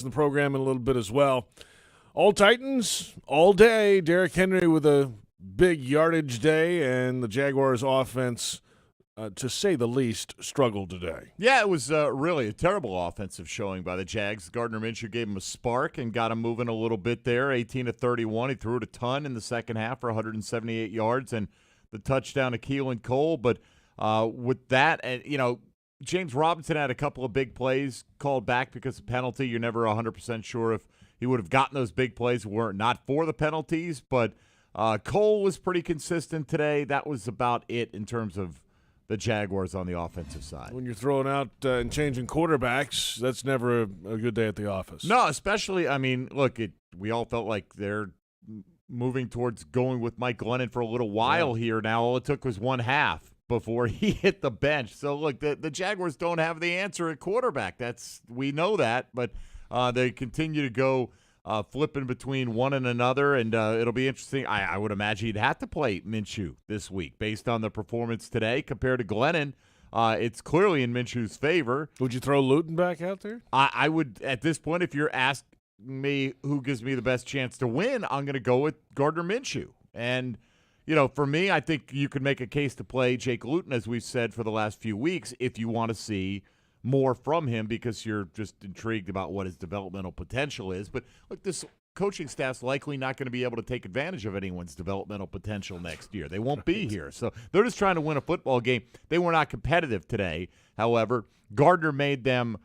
the program in a little bit as well. All Titans, all day. Derrick Henry with a big yardage day, and the Jaguars offense, to say the least, struggled today. Yeah, it was really a terrible offensive showing by the Jags. Gardner Minshew gave him a spark and got him moving a little bit there, 18 to 31. He threw it a ton in the second half for 178 yards and the touchdown to Keelan Cole. But with that, James Robinson had a couple of big plays called back because of penalty. You're never 100% sure if he would have gotten those big plays were it not for the penalties. But Cole was pretty consistent today. That was about it in terms of the Jaguars on the offensive side. When you're throwing out and changing quarterbacks, that's never a good day at the office. No, especially, look, we all felt like they're moving towards going with Mike Glennon for a little while here now. All it took was one half before he hit the bench. So, look, the Jaguars don't have the answer at quarterback. We know that, but they continue to go flipping between one and another, and it'll be interesting. I would imagine he'd have to play Minshew this week based on the performance today compared to Glennon. It's clearly in Minshew's favor. Would you throw Luton back out there? I would, at this point, if you're asking me who gives me the best chance to win, I'm going to go with Gardner Minshew. And, for me, I think you could make a case to play Jake Luton, as we've said for the last few weeks, if you want to see more from him because you're just intrigued about what his developmental potential is. But look, this coaching staff's likely not going to be able to take advantage of anyone's developmental potential next year. They won't be here. So they're just trying to win a football game. They were not competitive today. However, Gardner made them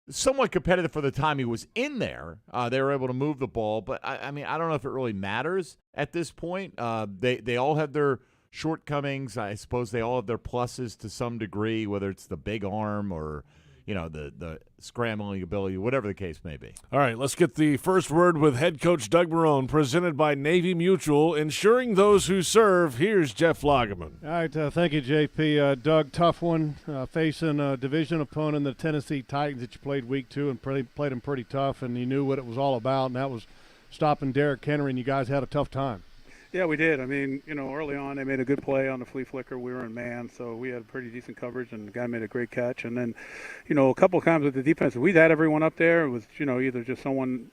somewhat competitive for the time he was in there. They were able to move the ball. But, I don't know if it really matters at this point. They all have their shortcomings. I suppose they all have their pluses to some degree, whether it's the big arm or the scrambling ability, whatever the case may be. All right, let's get the first word with head coach Doug Marrone, presented by Navy Mutual, insuring those who serve. Here's Jeff Lageman. All right, thank you, JP. Doug, tough one, facing a division opponent, the Tennessee Titans, that you played week 2 and played them pretty tough, and you knew what it was all about, and that was stopping Derrick Henry, and you guys had a tough time. Yeah, we did. Early on they made a good play on the flea flicker. We were in man, so we had pretty decent coverage, and the guy made a great catch. And then, a couple of times with the defense, we'd had everyone up there. It was, either just someone,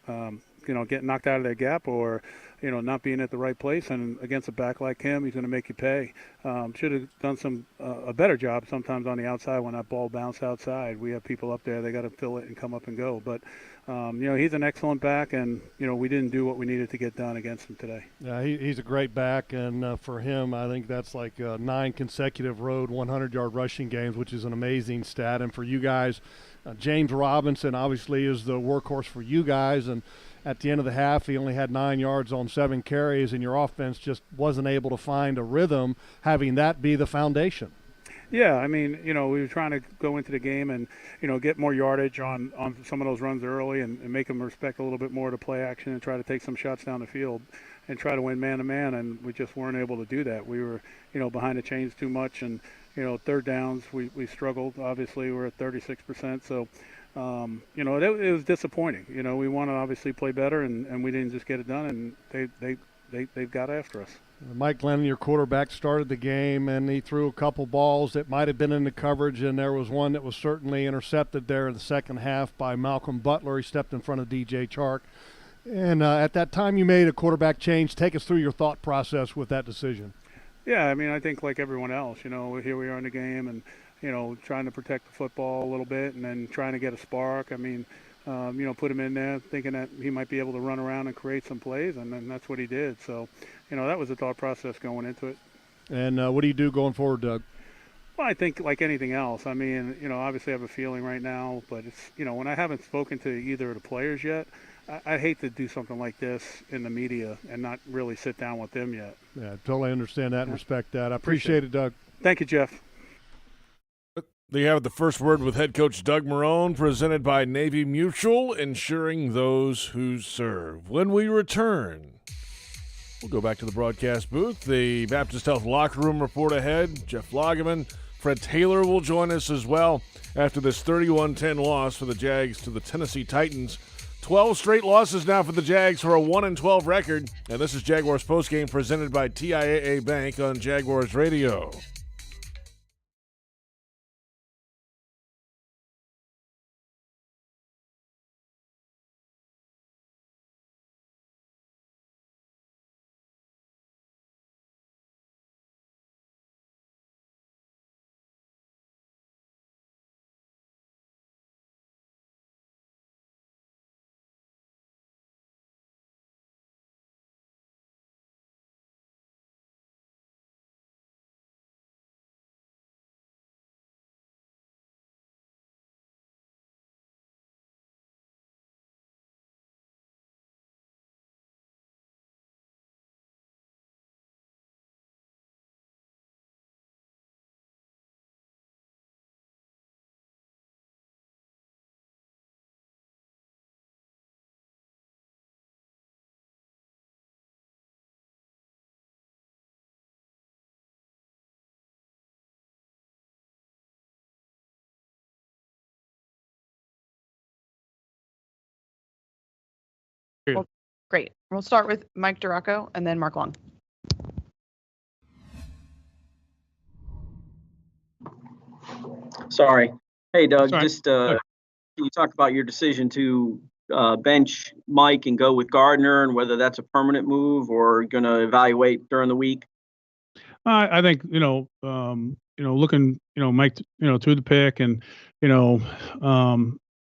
getting knocked out of their gap or, not being at the right place. And against a back like him, he's going to make you pay. Should have done a better job sometimes on the outside when that ball bounced outside. We have people up there. They got to fill it and come up and go. But, he's an excellent back, and, we didn't do what we needed to get done against him today. Yeah, he's a great back, and for him, I think that's like 9 consecutive road 100-yard rushing games, which is an amazing stat. And for you guys, James Robinson obviously is the workhorse for you guys, and at the end of the half, he only had 9 yards on 7 carries, and your offense just wasn't able to find a rhythm, having that be the foundation. Yeah, we were trying to go into the game and, get more yardage on some of those runs early and make them respect a little bit more to play action and try to take some shots down the field and try to win man-to-man, and we just weren't able to do that. We were, behind the chains too much, and, third downs, we struggled. Obviously, we're at 36%, so it was disappointing. We want to obviously play better, and we didn't just get it done, and they got after us. Mike Glennon, your quarterback, started the game, and he threw a couple balls that might have been in the coverage, and there was one that was certainly intercepted there in the second half by Malcolm Butler. He stepped in front of DJ Chark. And at that time you made a quarterback change. Take us through your thought process with that decision. Yeah, I think like everyone else, here we are in the game and, trying to protect the football a little bit and then trying to get a spark. Put him in there thinking that he might be able to run around and create some plays, and then that's what he did. So, that was the thought process going into it. And what do you do going forward, Doug? Well, I think like anything else. Obviously I have a feeling right now, but it's, when I haven't spoken to either of the players yet, I hate to do something like this in the media and not really sit down with them yet. Yeah, totally understand that and respect that. I appreciate it, Doug. Thank you, Jeff. There you have the first word with head coach Doug Marrone, presented by Navy Mutual, insuring those who serve. When we return, we'll go back to the broadcast booth. The Baptist Health Locker Room report ahead. Jeff Lageman, Fred Taylor will join us as well after this 31-10 loss for the Jags to the Tennessee Titans. 12 straight losses now for the Jags for a 1-12 record. And this is Jaguars Postgame, presented by TIAA Bank on Jaguars Radio. Well, great. We'll start with Mike Duraco and then Mark Long. Sorry. Hey, Doug, Sorry. just can you talk about your decision to bench Mike and go with Gardner, and whether that's a permanent move or going to evaluate during the week? I think looking Mike through the pick, and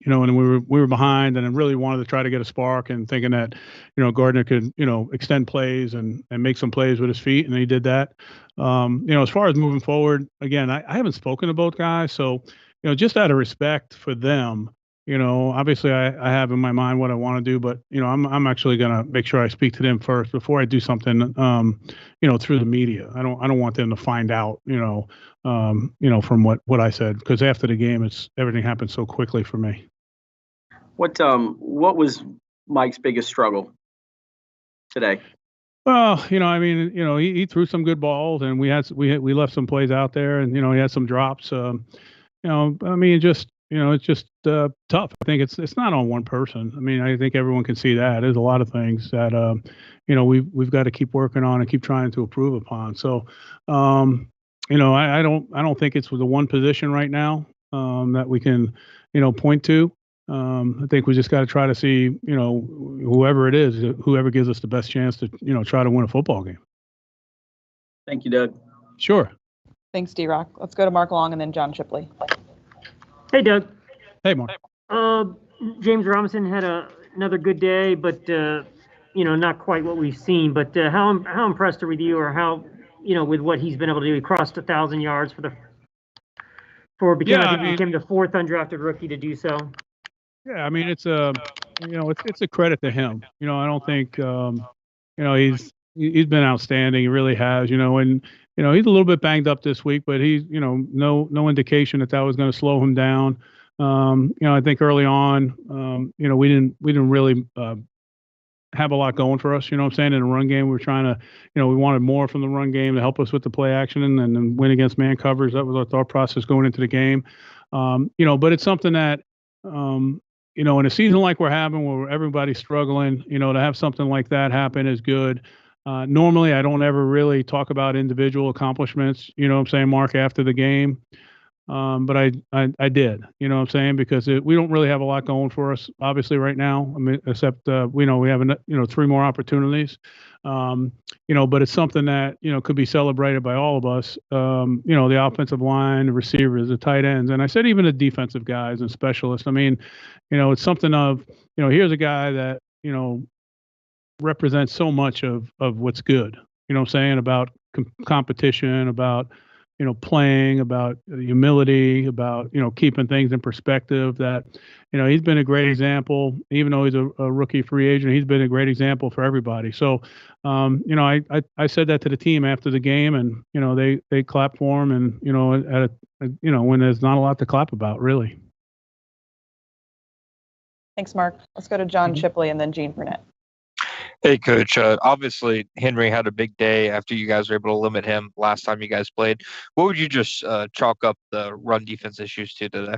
and we were behind, and I really wanted to try to get a spark, and thinking that Gardner could extend plays and make some plays with his feet, and he did that. As far as moving forward, again, I haven't spoken to both guys, so just out of respect for them. Obviously I have in my mind what I want to do, but I'm actually gonna make sure I speak to them first before I do something through the media. I don't want them to find out from what I said, because after the game everything happened so quickly for me. What was Mike's biggest struggle today? Well, he threw some good balls, and we left some plays out there, and he had some drops. It's just tough. I think it's not on one person. I think everyone can see that. There's a lot of things that we've got to keep working on and keep trying to improve upon. So, I don't think it's the one position right now that we can point to. I think we just got to try to see whoever it is, whoever gives us the best chance to try to win a football game. Thank you, Doug. Sure. Thanks, D-Rock. Let's go to Mark Long and then John Shipley. Hey, Doug. Hey, Mark. James Robinson had another good day, but not quite what we've seen. But how impressed are with you, or how with what he's been able to do? He crossed 1,000 yards I think he became the fourth undrafted rookie to do so. Yeah, it's a credit to him. I don't think he's been outstanding. He really has. And he's a little bit banged up this week, but he's no indication that was going to slow him down. I think early on, we didn't really have a lot going for us. In the run game, we were trying to, we wanted more from the run game to help us with the play action and then win against man coverage. That was our thought process going into the game. But it's something that, in a season like we're having, where everybody's struggling, to have something like that happen is good. Normally, I don't ever really talk about individual accomplishments, Mark, after the game. But I did, because we don't really have a lot going for us, obviously, right now. Except we have 3 more opportunities. But it's something that could be celebrated by all of us. The offensive line, the receivers, the tight ends, and I said even the defensive guys and specialists. It's something of here's a guy that represents so much of what's good. About competition, about playing, about humility, about keeping things in perspective. That he's been a great example, even though he's a rookie free agent. He's been a great example for everybody. So, I said that to the team after the game, and they clapped for him, and when there's not a lot to clap about, really. Thanks, Mark. Let's go to John Shipley and then Gene Burnett. Hey, Coach. Obviously, Henry had a big day after you guys were able to limit him last time you guys played. What would you just chalk up the run defense issues to today?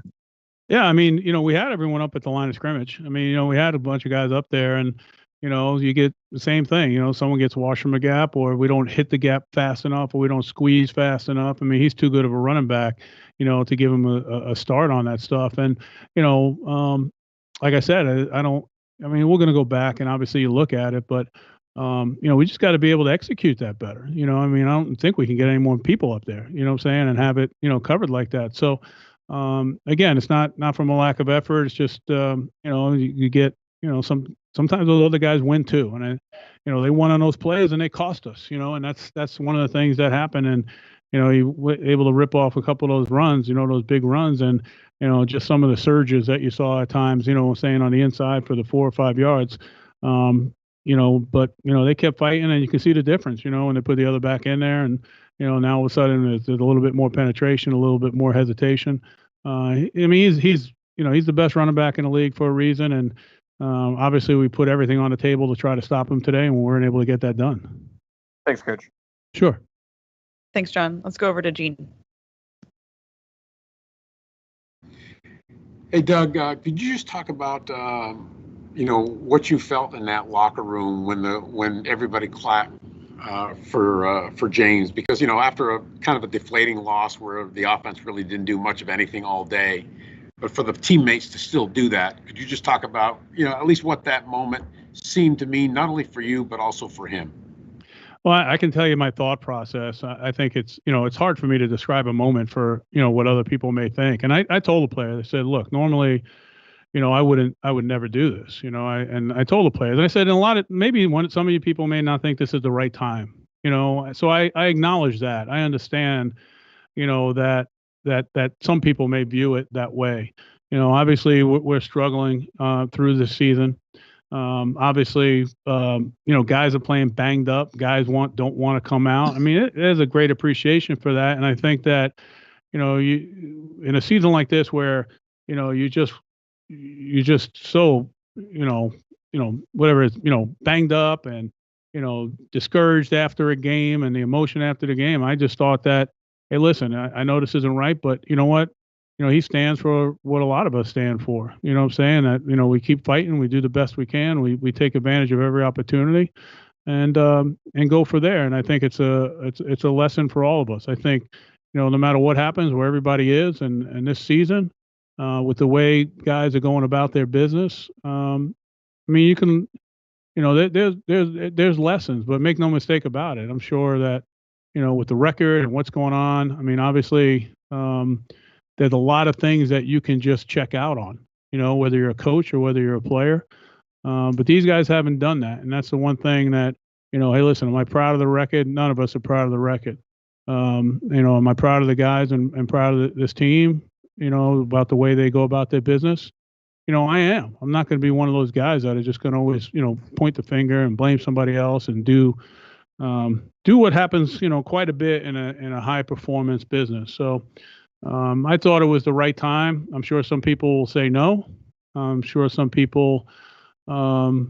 Yeah, we had everyone up at the line of scrimmage. We had a bunch of guys up there, and you get the same thing. Someone gets washed from a gap, or we don't hit the gap fast enough, or we don't squeeze fast enough. He's too good of a running back, to give him a start on that stuff. And like I said, I don't. We're going to go back and obviously you look at it, but we just got to be able to execute that better. I don't think we can get any more people up there. And have it covered like that. So again, it's not from a lack of effort. It's just you get sometimes those other guys win too, and they won on those plays and they cost us. And that's one of the things that happened. And he was able to rip off a couple of those runs, those big runs, and just some of the surges that you saw at times, saying on the inside for the 4 or 5 yards, but they kept fighting, and you can see the difference, when they put the other back in there, and now all of a sudden there's a little bit more penetration, a little bit more hesitation. He's the best running back in the league for a reason, and obviously we put everything on the table to try to stop him today, and we weren't able to get that done. Thanks, Coach. Sure. Thanks, John. Let's go over to Gene. Hey, Doug, could you just talk about what you felt in that locker room when everybody clapped for James, because after a kind of a deflating loss where the offense really didn't do much of anything all day, but for the teammates to still do that, could you just talk about at least what that moment seemed to mean, not only for you but also for him? Well, I can tell you my thought process. I think it's hard for me to describe a moment for what other people may think. And I told the player, I said, look, normally, I would never do this, I told the players, I said, maybe some of you people may not think this is the right time, so I acknowledge that. I understand, that some people may view it that way. Obviously we're struggling through this season. Obviously, guys are playing banged up. Guys don't want to come out. I mean, there's a great appreciation for that. And I think that, you in a season like this where, you just so, whatever it's, banged up and, discouraged after a game and the emotion after the game. I just thought that, hey, listen, I know this isn't right, but you know what? He stands for what a lot of us stand for. You know what I'm saying? That, we keep fighting, we do the best we can, we take advantage of every opportunity and go for there. And I think it's a lesson for all of us. I think, no matter what happens, where everybody is and this season, with the way guys are going about their business, I mean, you can, there's lessons, but make no mistake about it. I'm sure that, with the record and what's going on, I mean, obviously, there's a lot of things that you can just check out on, whether you're a coach or whether you're a player. But these guys haven't done that. And that's the one thing that, hey, listen, am I proud of the record? None of us are proud of the record. Am I proud of the guys and proud of this team, about the way they go about their business? I am. I'm not going to be one of those guys that are just going to always, point the finger and blame somebody else and do what happens, quite a bit in a high performance business. So, I thought it was the right time. I'm sure some people will say no. I'm sure some people, may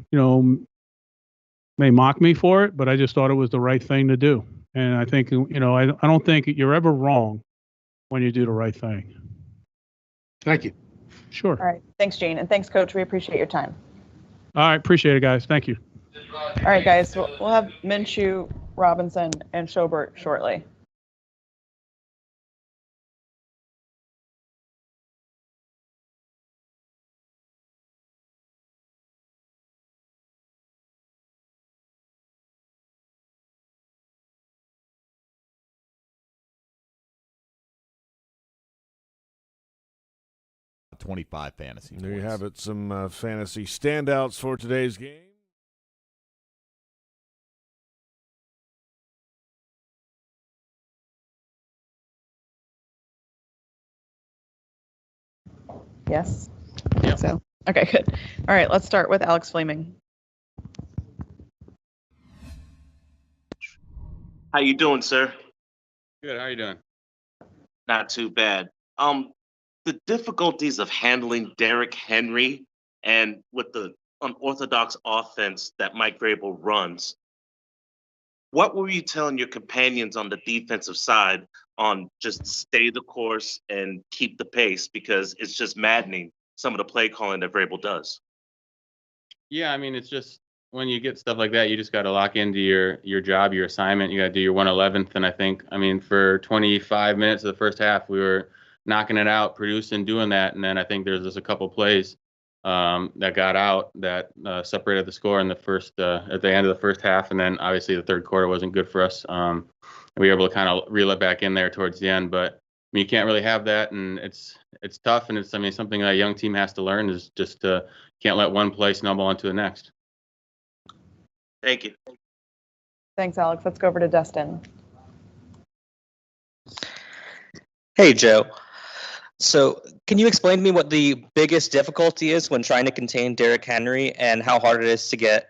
mock me for it, but I just thought it was the right thing to do. And I think, I don't think you're ever wrong when you do the right thing. Thank you. Sure. All right. Thanks, Gene. And thanks, Coach. We appreciate your time. All right. Appreciate it, guys. Thank you. All right, guys. We'll have Minshew, Robinson, and Schobert shortly. .25 fantasy There you points. have it, some fantasy standouts for today's game. Yes? Yep. So, okay, good. All right, let's start with Alex Fleming. How you doing, sir? Good. How you doing? Not too bad. The difficulties of handling Derrick Henry and with the unorthodox offense that Mike Vrabel runs. What were you telling your companions on the defensive side on just stay the course and keep the pace, because it's just maddening some of the play calling that Vrabel does? Yeah, I mean, it's just when you get stuff like that, you just got to lock into your job, your assignment. You got to do your 1/11th. And I think, for 25 minutes of the first half, we were knocking it out, producing, doing that. And then I think there's just a couple plays that got out that separated the score in the first at the end of the first half. And then obviously the third quarter wasn't good for us. We were able to kind of reel it back in there towards the end. But you can't really have that, and it's tough. And it's something that a young team has to learn is just can't let one play snowball into the next. Thank you. Thanks, Alex. Let's go over to Dustin. Hey, Joe. So can you explain to me what the biggest difficulty is when trying to contain Derrick Henry and how hard it is to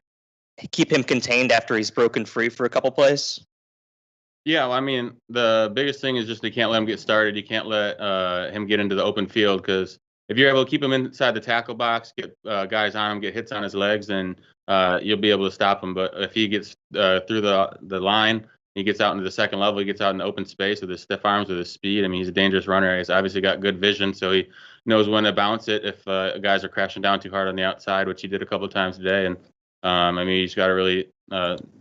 keep him contained after he's broken free for a couple plays? Yeah, well, the biggest thing is just you can't let him get started. You can't let him get into the open field, because if you're able to keep him inside the tackle box, get guys on him, get hits on his legs, then you'll be able to stop him. But if he gets through the line, he gets out into the second level, he gets out in the open space with his stiff arms, with his speed. He's a dangerous runner. He's obviously got good vision, so he knows when to bounce it if guys are crashing down too hard on the outside, which he did a couple of times today. And I mean, you just got to really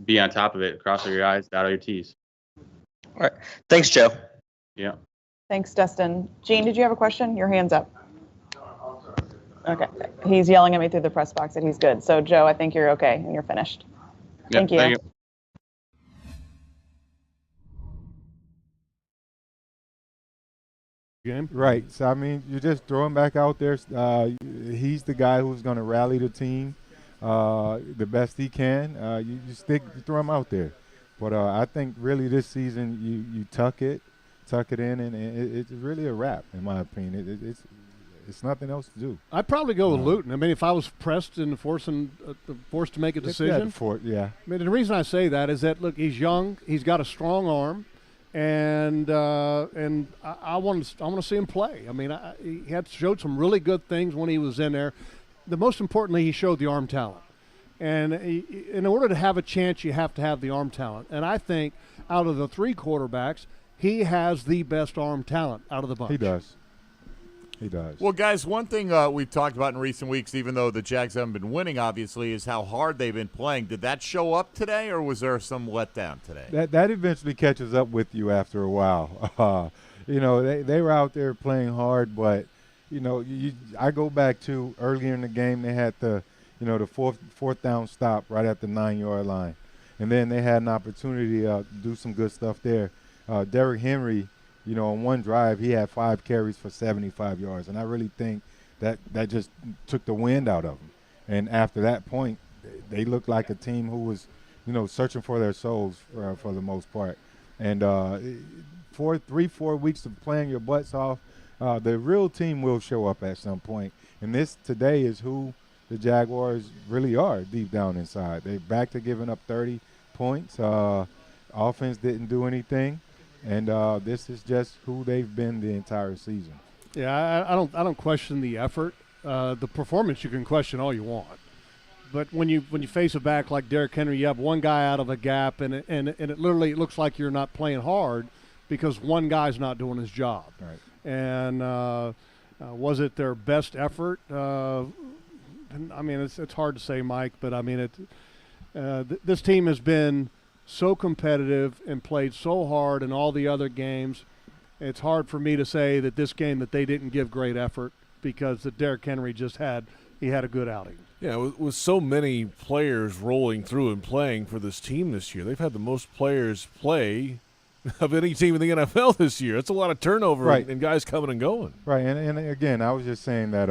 be on top of it, cross all your I's, dot all your T's. All right. Thanks, Joe. Yeah. Thanks, Dustin. Gene, did you have a question? Your hand's up. Okay. He's yelling at me through the press box that he's good. So, Joe, I think you're okay and you're finished. Yeah, Thank you. Thank you. Game. Right. So, I mean, you just throw him back out there. He's the guy who's going to rally the team the best he can. You throw him out there. But I think really this season you tuck it in, and it's really a wrap, in my opinion. It's nothing else to do. I'd probably go with Luton. I mean, if I was pressed and forced to make a decision. Yeah. I mean, the reason I say that is that, look, he's young. He's got a strong arm. And I want to see him play. I mean, he showed some really good things when he was in there. The most importantly, he showed the arm talent. And in order to have a chance, you have to have the arm talent. And I think out of the three quarterbacks, he has the best arm talent out of the bunch. He does. He does. Well, guys, one thing we've talked about in recent weeks, even though the Jags haven't been winning, obviously, is how hard they've been playing. Did that show up today, or was there some letdown today? That eventually catches up with you after a while. They were out there playing hard, but, I go back to earlier in the game, they had the fourth down stop right at the 9-yard line. And then they had an opportunity to do some good stuff there. Derrick Henry, on one drive, he had 5 carries for 75 yards. And I really think that just took the wind out of him. And after that point, they looked like a team who was, searching for their souls for the most part. And 4 weeks of playing your butts off, the real team will show up at some point. And this today is who the Jaguars really are deep down inside. They're back to giving up 30 points. Offense didn't do anything. And this is just who they've been the entire season. Yeah, I don't question the effort. The performance you can question all you want, but when you face a back like Derrick Henry, you have one guy out of a gap, and it literally looks like you're not playing hard because one guy's not doing his job. Right. And was it their best effort? I mean, it's hard to say, Mike, but I mean this team has been so competitive and played so hard in all the other games. It's hard for me to say that this game that they didn't give great effort because the Derrick Henry had a good outing. Yeah, with so many players rolling through and playing for this team this year, they've had the most players play of any team in the NFL this year. It's a lot of turnover, right, and guys coming and going. Right, and again, I was just saying that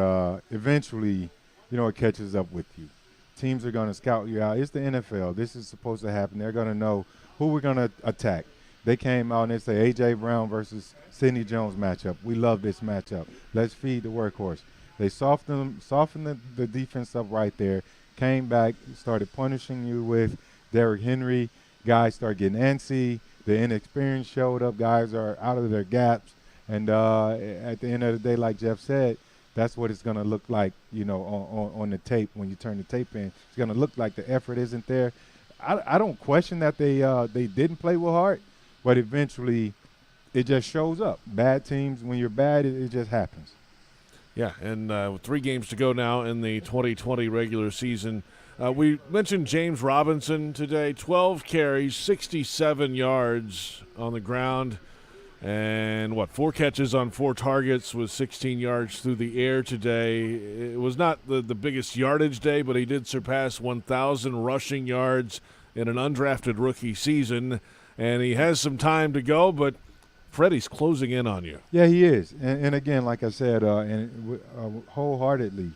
eventually, it catches up with you. Teams are going to scout you out. It's the NFL. This is supposed to happen. They're going to know who we're going to attack. They came out and they say A.J. Brown versus Sidney Jones matchup. We love this matchup. Let's feed the workhorse. They softened the defense up right there, came back, started punishing you with Derrick Henry. Guys start getting antsy. The inexperience showed up. Guys are out of their gaps. And at the end of the day, like Jeff said, that's what it's going to look like, on the tape. When you turn the tape in, it's going to look like the effort isn't there. I don't question that they didn't play with heart, but eventually it just shows up. Bad teams, when you're bad, it just happens. Yeah, and with 3 games to go now in the 2020 regular season, we mentioned James Robinson today, 12 carries, 67 yards on the ground. And 4 catches on 4 targets with 16 yards through the air today. It was not the biggest yardage day, but he did surpass 1,000 rushing yards in an undrafted rookie season. And he has some time to go, but Freddie's closing in on you. Yeah, he is. And again, like I said, wholeheartedly,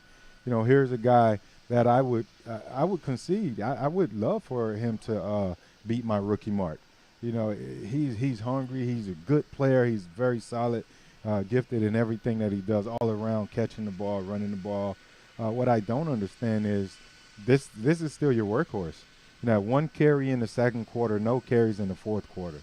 here's a guy that I would concede. I would love for him to beat my rookie mark. He's hungry. He's a good player. He's very solid, gifted in everything that he does all around, catching the ball, running the ball. What I don't understand is this is still your workhorse. 1 carry in the second quarter, no carries in the fourth quarter.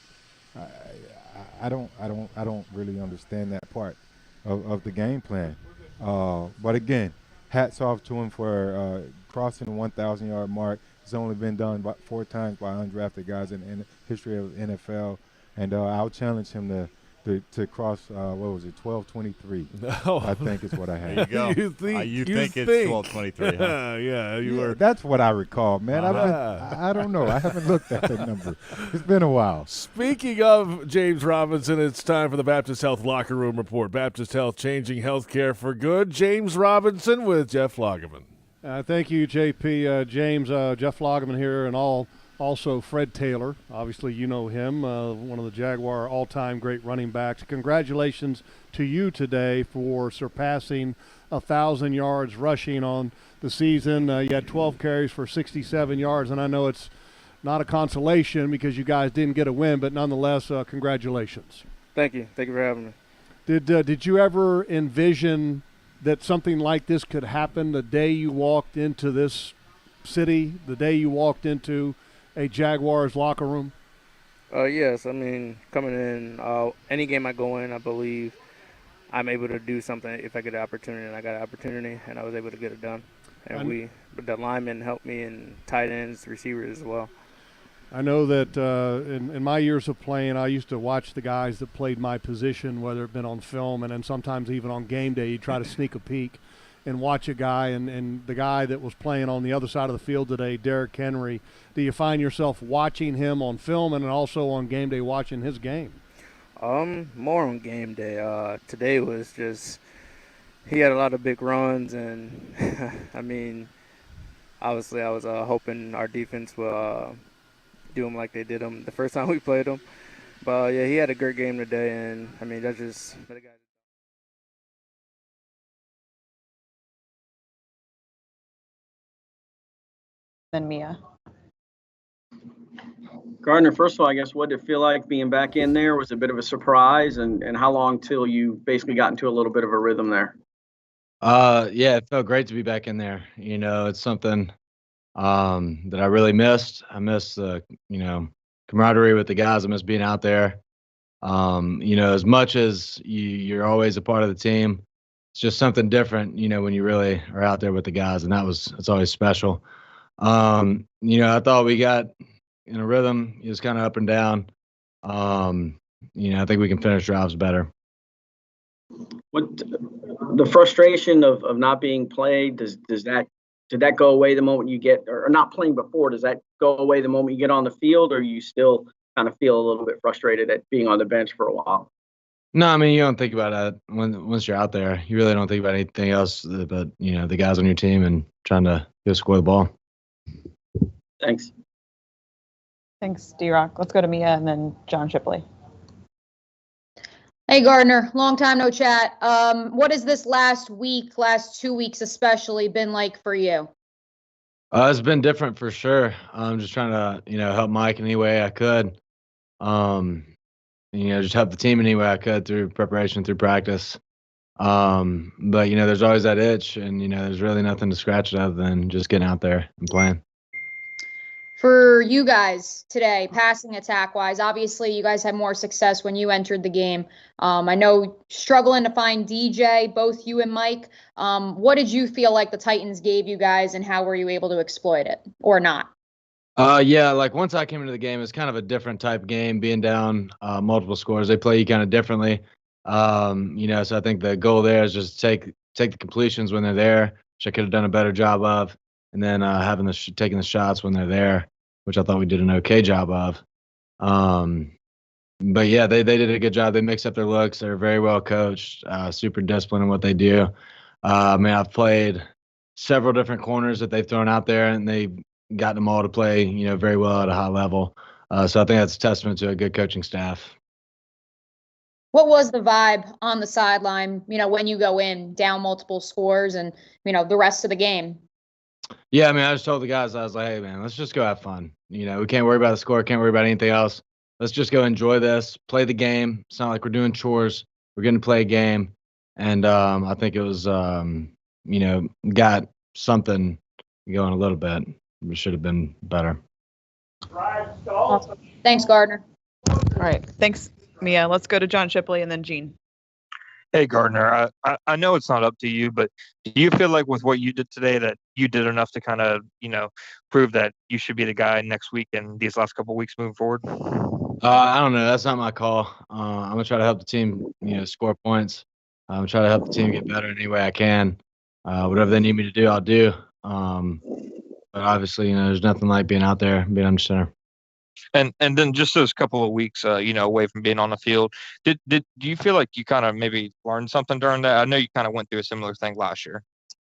I don't really understand that part of the game plan. But again, hats off to him for crossing the 1,000-yard mark. It's only been done about 4 times by undrafted guys in the history of the NFL. And I'll challenge him to cross, what was it, 12:23. Oh. I think is what I had. There you go. You think, you think it's 12:23, huh? Yeah, you were. That's what I recall, man. I don't know. I haven't looked at the number. It's been a while. Speaking of James Robinson, it's time for the Baptist Health Locker Room Report. Baptist Health, changing healthcare for good. James Robinson with Jeff Lageman. Thank you, JP. James, Jeff Lageman here, and also Fred Taylor. Obviously, you know him, one of the Jaguar all-time great running backs. Congratulations to you today for surpassing 1,000 yards rushing on the season. You had 12 carries for 67 yards, and I know it's not a consolation because you guys didn't get a win, but nonetheless, congratulations. Thank you. Thank you for having me. Did you ever envision that something like this could happen the day you walked into this city, the day you walked into a Jaguars locker room? Yes. I mean, coming in, any game I go in, I believe I'm able to do something if I get an opportunity, and I got an opportunity, and I was able to get it done. And the linemen helped me, and tight ends, receivers as well. I know that in my years of playing, I used to watch the guys that played my position, whether it been on film and then sometimes even on game day. You try to sneak a peek and watch a guy, and the guy that was playing on the other side of the field today, Derrick Henry, do you find yourself watching him on film and then also on game day watching his game? More on game day. Today was just, he had a lot of big runs, and I mean, obviously I was hoping our defense will do them like they did them the first time we played them. But yeah, he had a great game today, and I mean, that's just the guy. Then Mia. Gardner, first of all, I guess, what did it feel like being back in there? Was it a bit of a surprise? And how long till you basically got into a little bit of a rhythm there? Yeah, it felt great to be back in there. You know, it's something that I really missed. I miss camaraderie with the guys. I miss being out there. As much as you're always a part of the team, it's just something different, when you really are out there with the guys, and it's always special. I thought we got in a rhythm. It was kind of up and down. I think we can finish drives better. What the frustration of not being played, did that go away the moment you get, or not playing before, does that go away the moment you get on the field, or you still kind of feel a little bit frustrated at being on the bench for a while? No, I mean, you don't think about that once you're out there. You really don't think about anything else but, the guys on your team and trying to score the ball. Thanks. Thanks, D-Rock. Let's go to Mia and then John Shipley. Hey, Gardner. Long time no chat. What has this last 2 weeks especially been like for you? It's been different for sure. I'm just trying to, help Mike in any way I could. Just help the team any way I could through preparation, through practice. But, there's always that itch, and, there's really nothing to scratch it other than just getting out there and playing. For you guys today, passing attack-wise, obviously you guys had more success when you entered the game. I know struggling to find DJ, both you and Mike. What did you feel like the Titans gave you guys, and how were you able to exploit it, or not? Yeah, like once I came into the game, it's kind of a different type of game, being down multiple scores. They play you kind of differently. So I think the goal there is just take the completions when they're there, which I could have done a better job of, and then taking the shots when they're there, which I thought we did an okay job of. But yeah, they did a good job. They mixed up their looks. They're very well coached, super disciplined in what they do. I've played several different corners that they've thrown out there, and they've gotten them all to play, very well at a high level. So I think that's a testament to a good coaching staff. What was the vibe on the sideline, when you go in down multiple scores and, the rest of the game? Yeah, I just told the guys, I was like, hey, man, let's just go have fun. We can't worry about the score, can't worry about anything else. Let's just go enjoy this, play the game. It's not like we're doing chores. We're going to play a game. And I think it was, got something going a little bit. It should have been better. Awesome. Thanks, Gardner. All right. Thanks, Mia. Let's go to John Shipley and then Gene. Hey, Gardner, I know it's not up to you, but do you feel like with what you did today that you did enough to kind of, prove that you should be the guy next week and these last couple of weeks moving forward? I don't know. That's not my call. I'm gonna try to help the team, score points. I'm gonna try to help the team get better in any way I can. Whatever they need me to do, I'll do. But obviously, there's nothing like being out there and being under center. And then just those couple of weeks, away from being on the field, do you feel like you kind of maybe learned something during that? I know you kind of went through a similar thing last year.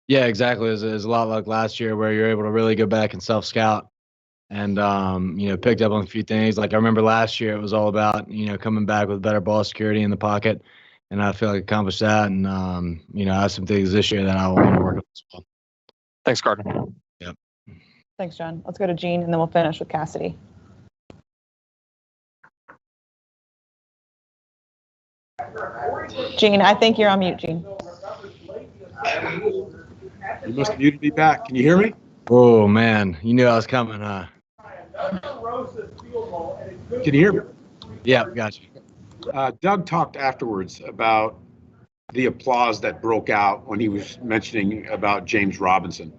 Yeah, exactly. It was a lot like last year where you're able to really go back and self-scout and, picked up on a few things. Like I remember last year, it was all about, coming back with better ball security in the pocket. And I feel like I accomplished that. And, I have some things this year that I want to work on as well. Thanks, Gardner. Yep. Thanks, John. Let's go to Gene, and then we'll finish with Cassidy. Gene, I think you're on mute, Gene. You must have muted me back. Can you hear me? Oh, man. You knew I was coming, huh? Can you hear me? Yeah, got you. Doug talked afterwards about the applause that broke out when he was mentioning about James Robinson.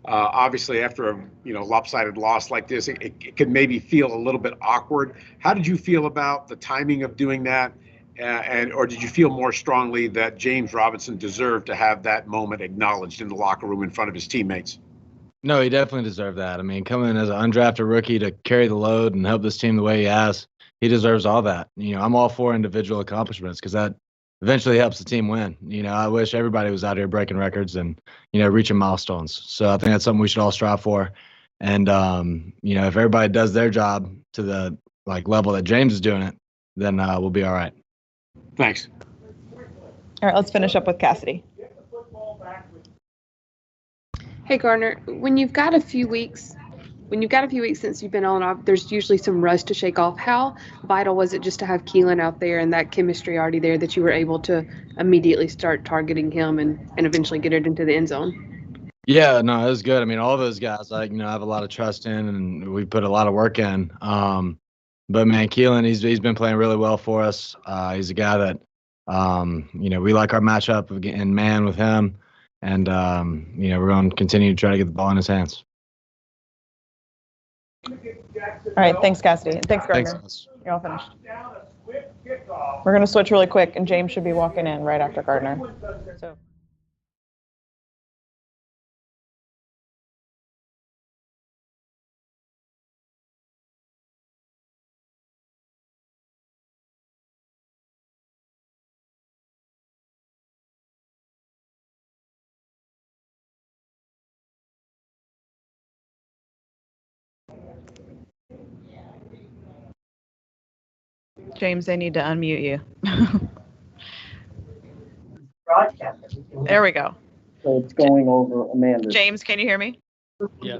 Obviously, after a lopsided loss like this, it could maybe feel a little bit awkward. How did you feel about the timing of doing that? Or did you feel more strongly that James Robinson deserved to have that moment acknowledged in the locker room in front of his teammates? No, he definitely deserved that. I mean, coming in as an undrafted rookie to carry the load and help this team the way he has, he deserves all that. I'm all for individual accomplishments because that eventually helps the team win. I wish everybody was out here breaking records and, reaching milestones. So I think that's something we should all strive for. And, if everybody does their job to the level that James is doing it, then we'll be all right. Thanks. All right, let's finish up with Cassidy. Hey Gardner, when you've got a few weeks since you've been on off, there's usually some rust to shake off. How vital was it just to have Keelan out there and that chemistry already there that you were able to immediately start targeting him and eventually get it into the end zone? Yeah, no, it was good. I mean, all those guys, I have a lot of trust in, and we put a lot of work in. But man, Keelan, he's been playing really well for us. He's a guy that, we like our matchup in man with him. And, we're going to continue to try to get the ball in his hands. All right, thanks, Cassidy. Thanks, Gardner. Thanks. You're all finished. We're going to switch really quick, and James should be walking in right after Gardner. So. James, they need to unmute you. There we go. So it's going over Amanda. James, can you hear me? Yeah.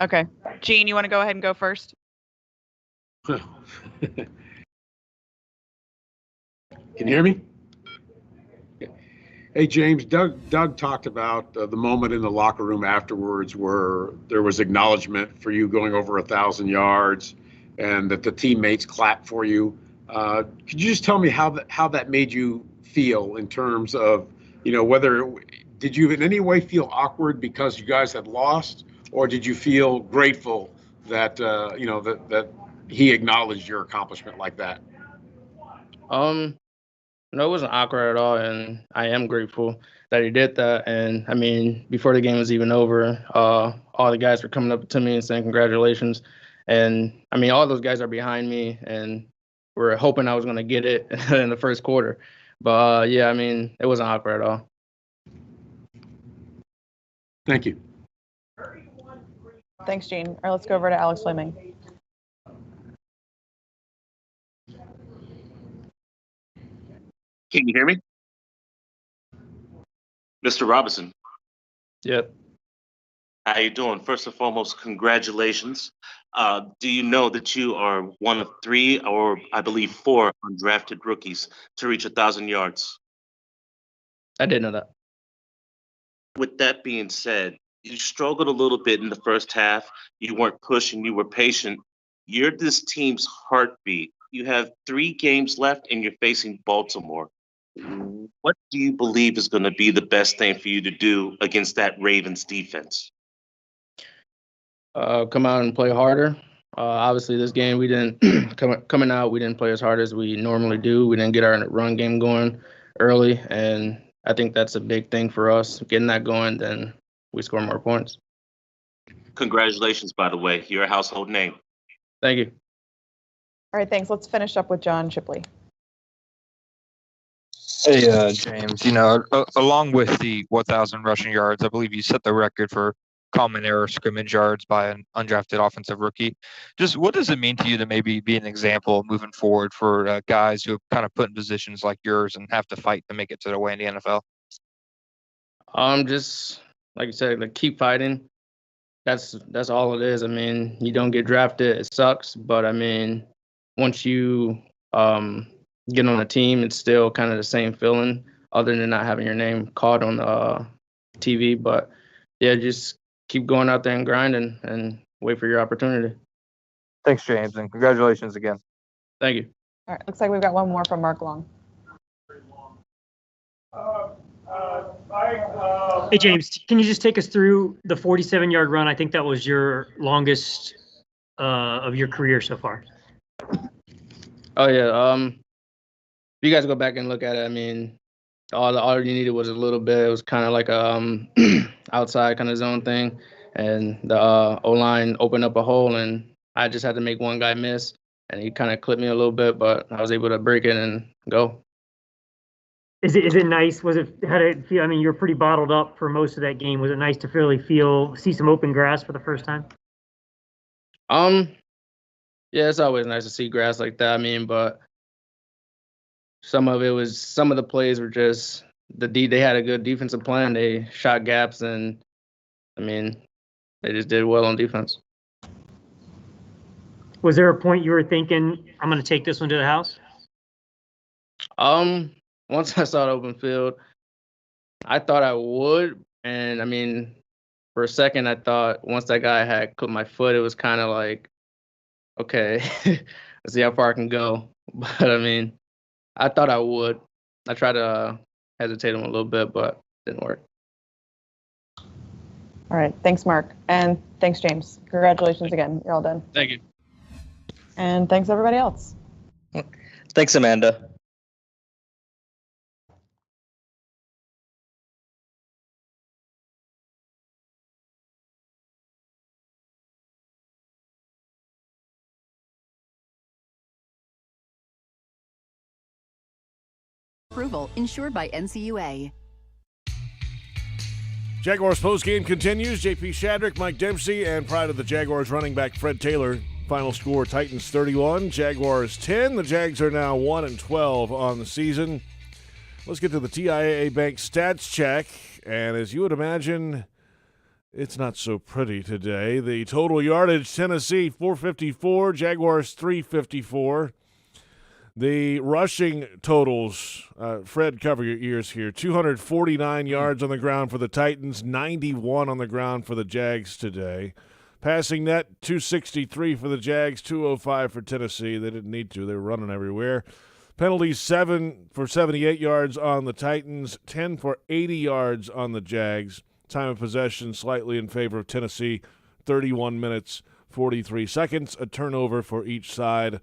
Okay. Gene, you want to go ahead and go first? Can you hear me? Hey, James, Doug talked about the moment in the locker room afterwards where there was acknowledgement for you going over 1,000 yards and that the teammates clapped for you. Could you just tell me how that made you feel in terms of, whether did you in any way feel awkward because you guys had lost, or did you feel grateful that that he acknowledged your accomplishment like that? No, it wasn't awkward at all, and I am grateful that he did that. And I mean, before the game was even over, all the guys were coming up to me and saying congratulations. And I mean, all those guys are behind me, and we're hoping I was going to get it in the first quarter. But yeah, I mean, it wasn't awkward at all. Thank you. Thanks, Gene. All right, let's go over to Alex Fleming. Can you hear me? Mr. Robinson. Yep. How you doing? First and foremost, congratulations. Do you know that you are one of 3, or I believe 4, undrafted rookies to reach 1,000 yards? I didn't know that. With that being said, you struggled a little bit in the first half. You weren't pushing, you were patient. You're this team's heartbeat. You have 3 games left and you're facing Baltimore. What do you believe is going to be the best thing for you to do against that Ravens defense? Come out and play harder. Obviously, this game we didn't coming out. We didn't play as hard as we normally do. We didn't get our run game going early, and I think that's a big thing for us. Getting that going, then we score more points. Congratulations, by the way. You're a household name. Thank you. All right, thanks. Let's finish up with John Shipley. Hey, James, along with the 1,000 rushing yards, I believe you set the record for common error scrimmage yards by an undrafted offensive rookie. Just what does it mean to you to maybe be an example moving forward for guys who have kind of put in positions like yours and have to fight to make it to their way in the NFL? Just like you said, like keep fighting. That's all it is. I mean, you don't get drafted, it sucks, but I mean, once you get on a team, it's still kind of the same feeling, other than not having your name called on the TV. But yeah, just keep going out there and grinding and wait for your opportunity. Thanks, James, and congratulations again. Thank you. All right, looks like we've got one more from Mark Long. Hey, James, can you just take us through the 47-yard run? I think that was your longest of your career so far. Oh, yeah. If you guys go back and look at it, I mean, all you needed was a little bit. It was kind of like a outside kind of zone thing, and the O-line opened up a hole, and I just had to make one guy miss, and he kind of clipped me a little bit, but I was able to break it and go. Is it nice? How did it feel? I mean, you were pretty bottled up for most of that game. Was it nice to see some open grass for the first time? Yeah, it's always nice to see grass like that. I mean, but some of the plays were just they had a good defensive plan. They shot gaps, and I mean, they just did well on defense. Was there a point you were thinking, I'm going to take this one to the house? Once I saw the open field, I thought I would, and I mean, for a second, I thought once that guy had clipped my foot, it was kind of like, okay, let's see how far I can go. But I mean, I thought I would. I tried to hesitate him a little bit, but it didn't work. All right, thanks, Mark, and thanks, James. Congratulations again. You're all done. Thank you. And thanks, everybody else. Thanks, Amanda. Approval insured by NCUA. Jaguars postgame continues. JP Shadrick, Mike Dempsey, and pride of the Jaguars running back Fred Taylor. Final score, Titans 31, Jaguars 10. The Jags are now 1-12 on the season. Let's get to the TIAA Bank stats check. And as you would imagine, it's not so pretty today. The total yardage, Tennessee 454, Jaguars 354. The rushing totals, Fred, cover your ears here. 249 yards on the ground for the Titans, 91 on the ground for the Jags today. Passing net, 263 for the Jags, 205 for Tennessee. They didn't need to. They were running everywhere. Penalties, 7 for 78 yards on the Titans, 10 for 80 yards on the Jags. Time of possession slightly in favor of Tennessee, 31 minutes, 43 seconds. A turnover for each side.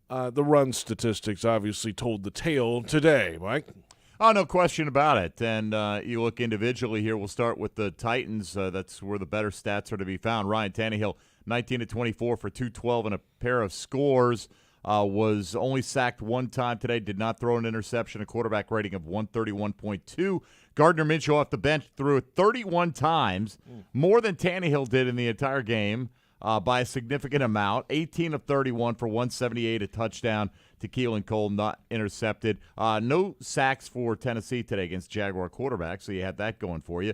The run statistics obviously told the tale today, Mike. Oh, no question about it. And you look individually here. We'll start with the Titans. That's where the better stats are to be found. Ryan Tannehill, 19-24 for 212 and a pair of scores. Was only sacked one time today. Did not throw an interception. A quarterback rating of 131.2. Gardner Minshew off the bench threw it 31 times, more than Tannehill did in the entire game. By a significant amount, 18 of 31 for 178, a touchdown to Keelan Cole, not intercepted. No sacks for Tennessee today against Jaguar quarterbacks, so you have that going for you.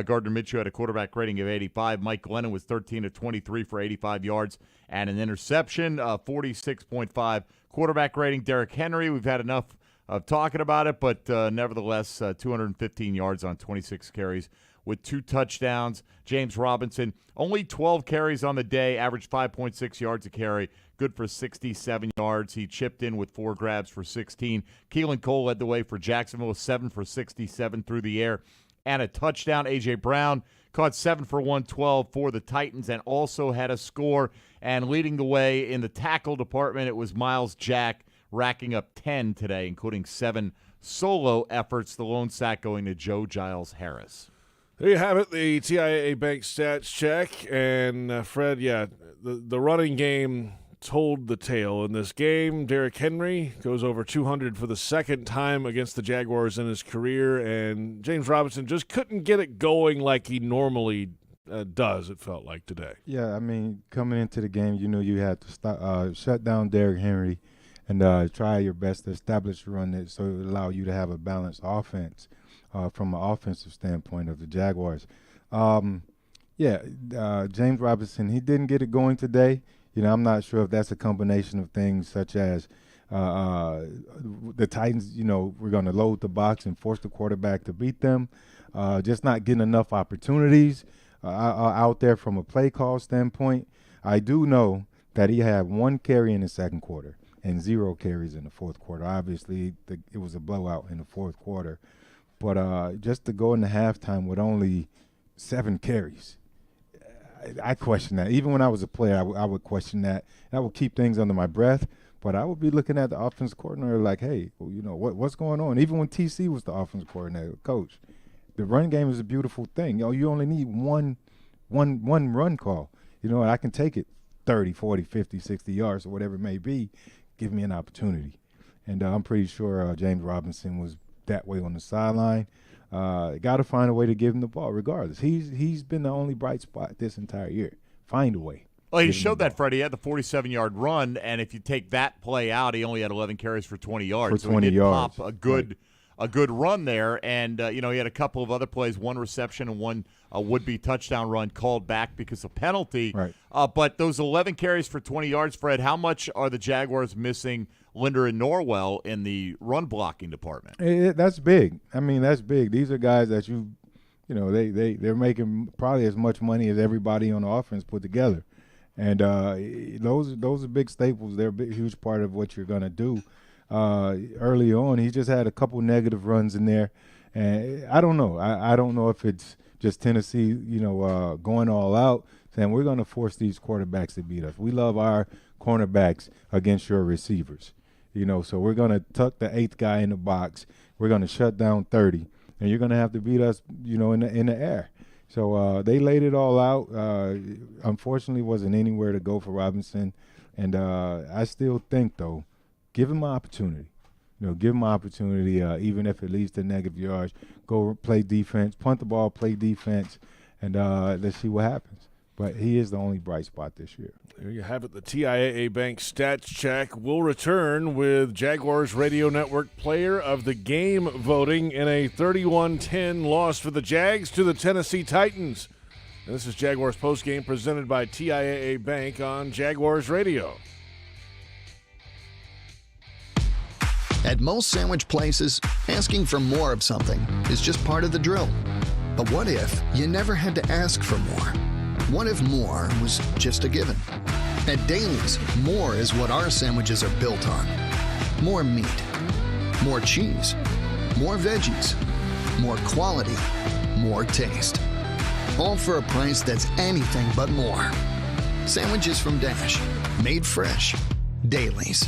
Gardner Minshew had a quarterback rating of 85. Mike Glennon was 13 of 23 for 85 yards and an interception, 46.5 quarterback rating. Derrick Henry, we've had enough of talking about it, but nevertheless, 215 yards on 26 carries with 2 touchdowns. James Robinson, only 12 carries on the day, averaged 5.6 yards a carry, good for 67 yards. He chipped in with 4 grabs for 16. Keelan Cole led the way for Jacksonville, 7 for 67 through the air and a touchdown. A.J. Brown caught 7 for 112 for the Titans and also had a score. And leading the way in the tackle department, it was Miles Jack racking up 10 today, including 7 solo efforts. The lone sack going to Joe Giles Harris. There you have it, the TIAA Bank stats check. And, Fred, the running game told the tale in this game. Derrick Henry goes over 200 for the second time against the Jaguars in his career, and James Robinson just couldn't get it going like he normally does, it felt like today. Yeah, I mean, coming into the game, you knew you had to shut down Derrick Henry and try your best to establish a run that so it would allow you to have a balanced offense from an offensive standpoint of the Jaguars. James Robinson, he didn't get it going today. You know, I'm not sure if that's a combination of things such as the Titans, you know, we're going to load the box and force the quarterback to beat them, just not getting enough opportunities out there from a play call standpoint. I do know that he had 1 carry in the second quarter and 0 carries in the fourth quarter. Obviously, it was a blowout in the fourth quarter. But just to go into halftime with only 7 carries, I question that. Even when I was a player, I would question that. I would keep things under my breath, but I would be looking at the offensive coordinator like, hey, well, you know, what's going on? Even when TC was the offensive coordinator, coach, the run game is a beautiful thing. You know, you only need one run call. You know, and I can take it 30, 40, 50, 60 yards or whatever it may be. Give me an opportunity. And I'm pretty sure James Robinson was that way on the sideline. Got to find a way to give him the ball regardless. He's been the only bright spot this entire year. Find a way. Well, he showed that, Freddie. He had the 47-yard run, and if you take that play out, he only had 11 carries for 20 yards. For 20 so he did yards. pop a good run there, and you know, he had a couple of other plays, 1 reception and 1 would-be touchdown run called back because of penalty. Right. But those 11 carries for 20 yards, Fred, how much are the Jaguars missing Linder and Norwell in the run blocking department? That's big. I mean, that's big. These are guys that you know, they're making probably as much money as everybody on the offense put together. And those are big staples. They're a big, huge part of what you're going to do. Early on, he just had a couple negative runs in there. And I don't know. I don't know if it's just Tennessee, you know, going all out, saying we're going to force these quarterbacks to beat us. We love our cornerbacks against your receivers. You know, so we're going to tuck the 8th guy in the box. We're going to shut down 30. And you're going to have to beat us, you know, in the air. So they laid it all out. Unfortunately, wasn't anywhere to go for Robinson. And I still think, though, give him an opportunity. You know, give him an opportunity, even if it leads to negative yards. Go play defense, punt the ball, play defense, and let's see what happens. But he is the only bright spot this year. There you have it. The TIAA Bank stats check will return with Jaguars Radio Network Player of the Game voting in a 31-10 loss for the Jags to the Tennessee Titans. And this is Jaguars Postgame presented by TIAA Bank on Jaguars Radio. At most sandwich places, asking for more of something is just part of the drill. But what if you never had to ask for more? What if more was just a given? At Daly's, more is what our sandwiches are built on. More meat, more cheese, more veggies, more quality, more taste. All for a price that's anything but more. Sandwiches from Dash, made fresh. Daly's.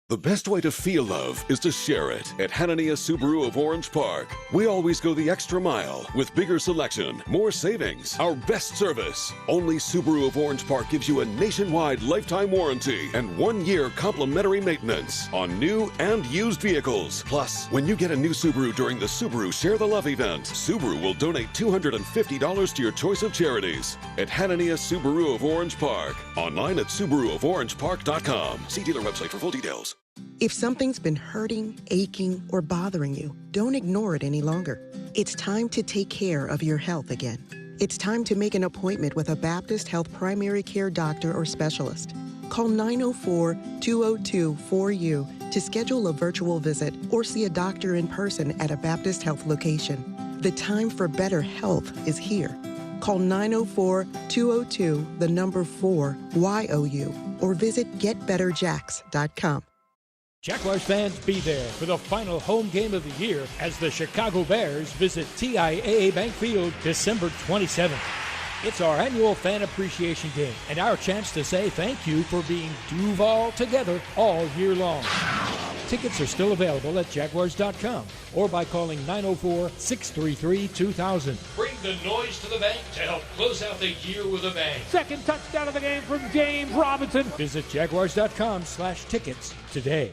The best way to feel love is to share it. At Hanania Subaru of Orange Park, we always go the extra mile with bigger selection, more savings, our best service. Only Subaru of Orange Park gives you a nationwide lifetime warranty and 1-year complimentary maintenance on new and used vehicles. Plus, when you get a new Subaru during the Subaru Share the Love event, Subaru will donate $250 to your choice of charities. At Hanania Subaru of Orange Park. Online at SubaruofOrangePark.com. See dealer website for full details. If something's been hurting, aching, or bothering you, don't ignore it any longer. It's time to take care of your health again. It's time to make an appointment with a Baptist Health primary care doctor or specialist. Call 904-202-4U to schedule a virtual visit or see a doctor in person at a Baptist Health location. The time for better health is here. Call 904-202-4YOU or visit getbetterjacks.com. Jaguars fans, be there for the final home game of the year as the Chicago Bears visit TIAA Bank Field December 27th. It's our annual fan appreciation game and our chance to say thank you for being Duval together all year long. Tickets are still available at Jaguars.com or by calling 904-633-2000. Bring the noise to the bank to help close out the year with a bang. Second touchdown of the game from James Robinson. Visit Jaguars.com/tickets today.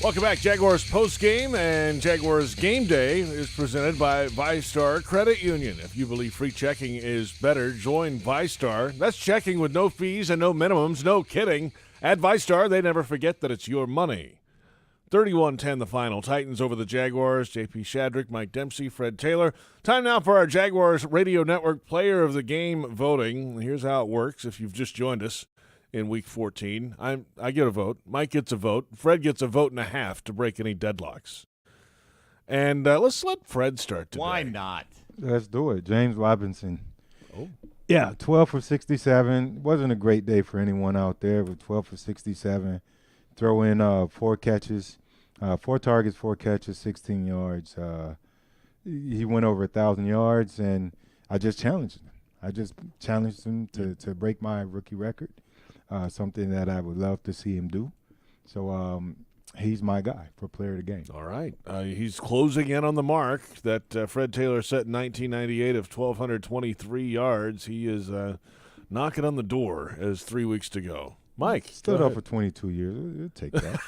Welcome back. Jaguars Postgame and Jaguars Game Day is presented by VyStar Credit Union. If you believe free checking is better, join VyStar. That's checking with no fees and no minimums, no kidding. At VyStar, they never forget that it's your money. 31-10 the final. Titans over the Jaguars. JP Shadrick, Mike Dempsey, Fred Taylor. Time now for our Jaguars Radio Network Player of the Game voting. Here's how it works if you've just joined us. In Week 14, I get a vote. Mike gets a vote. Fred gets a vote and a half to break any deadlocks. And let's let Fred start today. Why not? Let's do it. James Robinson. Oh. Yeah, 12 for 67. Wasn't a great day for anyone out there, but 12 for 67. Throw in 4 catches, 4 targets, 4 catches, 16 yards. He went over 1,000 yards, and I just challenged him. To break my rookie record. Something that I would love to see him do. So he's my guy for player of the game. All right. He's closing in on the mark that Fred Taylor set in 1998 of 1,223 yards. He is knocking on the door as 3 weeks to go. Mike. Stood up for 22 years. It'll take that.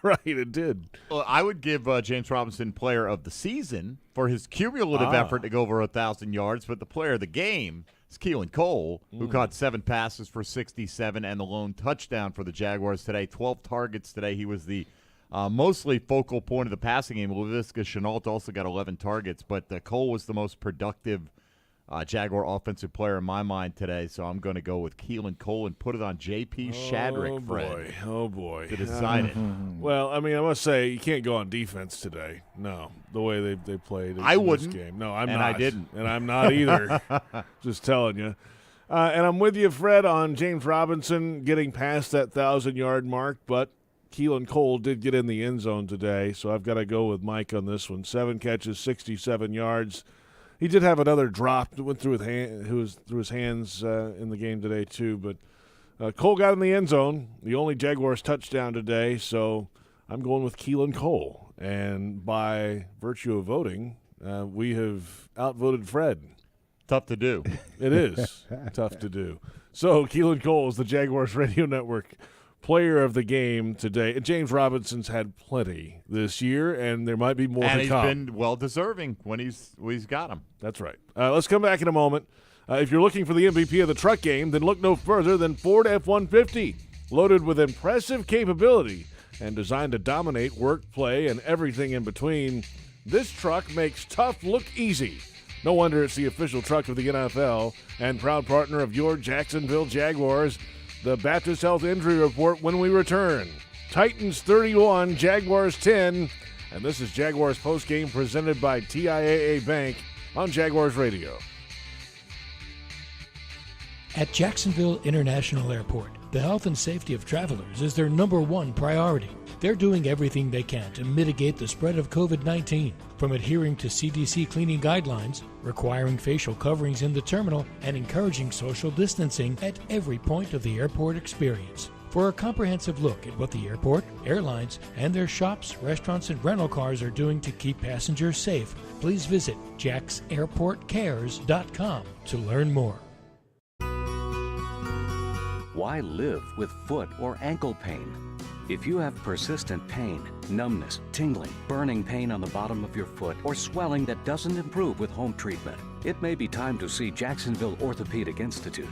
Right, it did. Well, I would give James Robinson player of the season for his cumulative effort to go over 1,000 yards, but the player of the game is Keelan Cole, who caught 7 passes for 67 and the lone touchdown for the Jaguars today. 12 targets today. He was the mostly focal point of the passing game. Laviska Shenault also got 11 targets, but Cole was the most productive Jaguar offensive player in my mind today, so I'm going to go with Keelan Cole and put it on J.P. Shadrick, Fred. Oh, boy. To decide it. Well, I mean, I must say, you can't go on defense today. No, the way they played I wouldn't. this game. No, I'm and not. I didn't. And I'm not either. Just telling you. And I'm with you, Fred, on James Robinson getting past that 1,000-yard mark, but Keelan Cole did get in the end zone today, so I've got to go with Mike on this one. 7 catches, 67 yards. He did have another drop that went through his hands in the game today too. But Cole got in the end zone, the only Jaguars touchdown today. So I'm going with Keelan Cole, and by virtue of voting, we have outvoted Fred. Tough to do. It is tough to do. So Keelan Cole is the Jaguars Radio Network player of the game today. And James Robinson's had plenty this year, and there might be more and to come. And he's been well-deserving when he's got him. That's right. Let's come back in a moment. If you're looking for the MVP of the truck game, then look no further than Ford F-150. Loaded with impressive capability and designed to dominate work, play, and everything in between, this truck makes tough look easy. No wonder it's the official truck of the NFL and proud partner of your Jacksonville Jaguars. The Baptist Health Injury Report when we return. Titans 31, Jaguars 10, and this is Jaguars Postgame presented by TIAA Bank on Jaguars Radio. At Jacksonville International Airport, the health and safety of travelers is their #1 priority. They're doing everything they can to mitigate the spread of COVID-19, from adhering to CDC cleaning guidelines, requiring facial coverings in the terminal, and encouraging social distancing at every point of the airport experience. For a comprehensive look at what the airport, airlines, and their shops, restaurants, and rental cars are doing to keep passengers safe, please visit jacksairportcares.com to learn more. Why live with foot or ankle pain? If you have persistent pain, numbness, tingling, burning pain on the bottom of your foot, or swelling that doesn't improve with home treatment, it may be time to see Jacksonville Orthopedic Institute.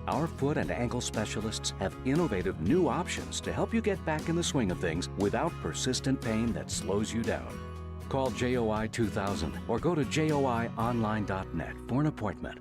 Our foot and ankle specialists have innovative new options to help you get back in the swing of things without persistent pain that slows you down. Call JOI 2000 or go to joionline.net for an appointment.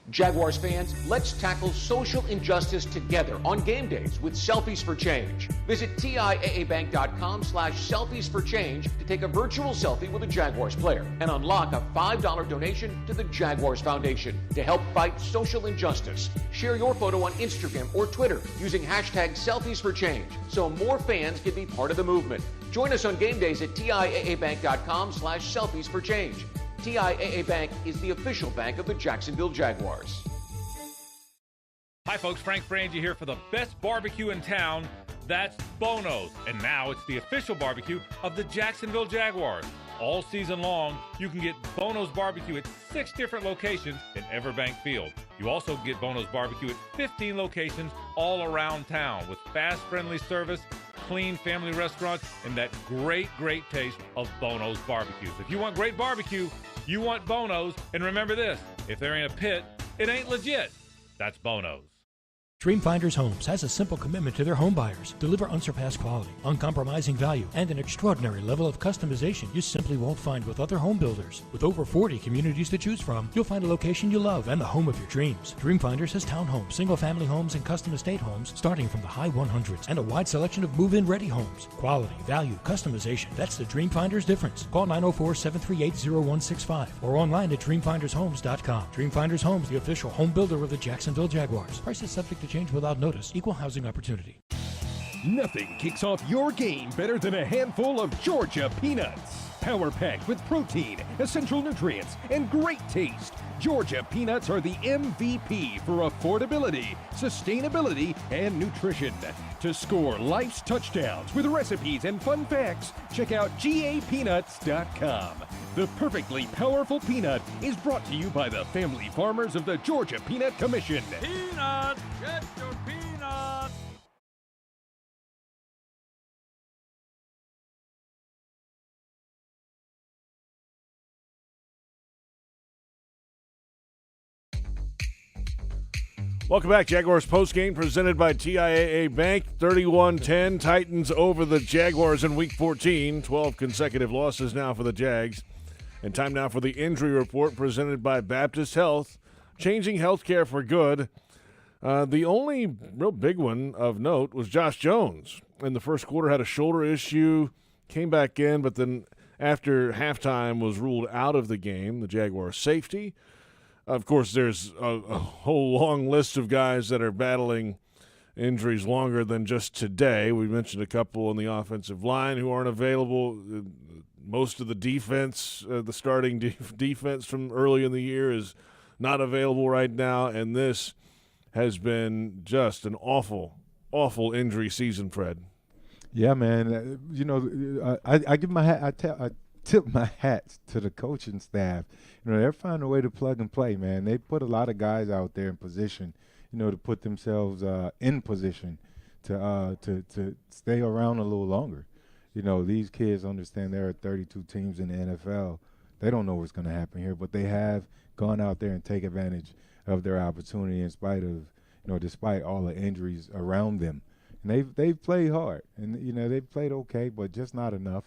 Jaguars fans, let's tackle social injustice together on game days with Selfies for Change. Visit TIAABank.com/selfies for change to take a virtual selfie with a Jaguars player and unlock a $5 donation to the Jaguars Foundation to help fight social injustice. Share your photo on Instagram or Twitter using hashtag Selfies for Change so more fans can be part of the movement. Join us on game days at TIAABank.com/selfies for change. TIAA Bank is the official bank of the Jacksonville Jaguars. Hi folks, Frank Frangie here for the best barbecue in town. That's Bono's. And now it's the official barbecue of the Jacksonville Jaguars. All season long, you can get Bono's barbecue at 6 different locations in Bank Field. You also get Bono's barbecue at 15 locations all around town with fast, friendly service, clean family restaurants, and that great taste of Bono's barbecues. If you want great barbecue, you want Bono's. And remember this, if there ain't a pit, it ain't legit. That's Bono's. Dreamfinders Homes has a simple commitment to their home buyers. Deliver unsurpassed quality, uncompromising value, and an extraordinary level of customization you simply won't find with other home builders. With over 40 communities to choose from, you'll find a location you love and the home of your dreams. Dreamfinders has townhomes, single-family homes, and custom estate homes starting from the high 100s and a wide selection of move-in ready homes. Quality, value, customization. That's the Dreamfinders difference. Call 904-738-0165 or online at dreamfindershomes.com. Dreamfinders Homes, the official home builder of the Jacksonville Jaguars. Prices subject to change without notice. Equal housing opportunity. Nothing kicks off your game better than a handful of Georgia peanuts. Power packed with protein, essential nutrients, and great taste. Georgia peanuts are the MVP for affordability, sustainability, and nutrition. To score life's touchdowns with recipes and fun facts, check out GAPeanuts.com. The perfectly powerful peanut is brought to you by the family farmers of the Georgia Peanut Commission. Peanuts! Get your peanuts! Welcome back. Jaguars postgame presented by TIAA Bank. 31-10. Titans over the Jaguars in Week 14. 12 consecutive losses now for the Jags. And time now for the injury report presented by Baptist Health. Changing healthcare for good. The only real big one of note was Josh Jones. In the first quarter had a shoulder issue, came back in, but then after halftime was ruled out of the game. The Jaguars safety. Of course, there's a whole long list of guys that are battling injuries longer than just today. We mentioned a couple on the offensive line who aren't available. Most of the defense, the starting defense from early in the year is not available right now, and this has been just an awful injury season, Fred. Yeah, man. I give my hat. I tip my hats to the coaching staff. They're finding a way to plug and play, man. They put a lot of guys out there in position, to put themselves in position to stay around a little longer. These kids understand there are 32 teams in the NFL. They don't know what's going to happen here, but they have gone out there and take advantage of their opportunity in spite of, despite all the injuries around them. And they've played hard, and they've played okay, but just not enough.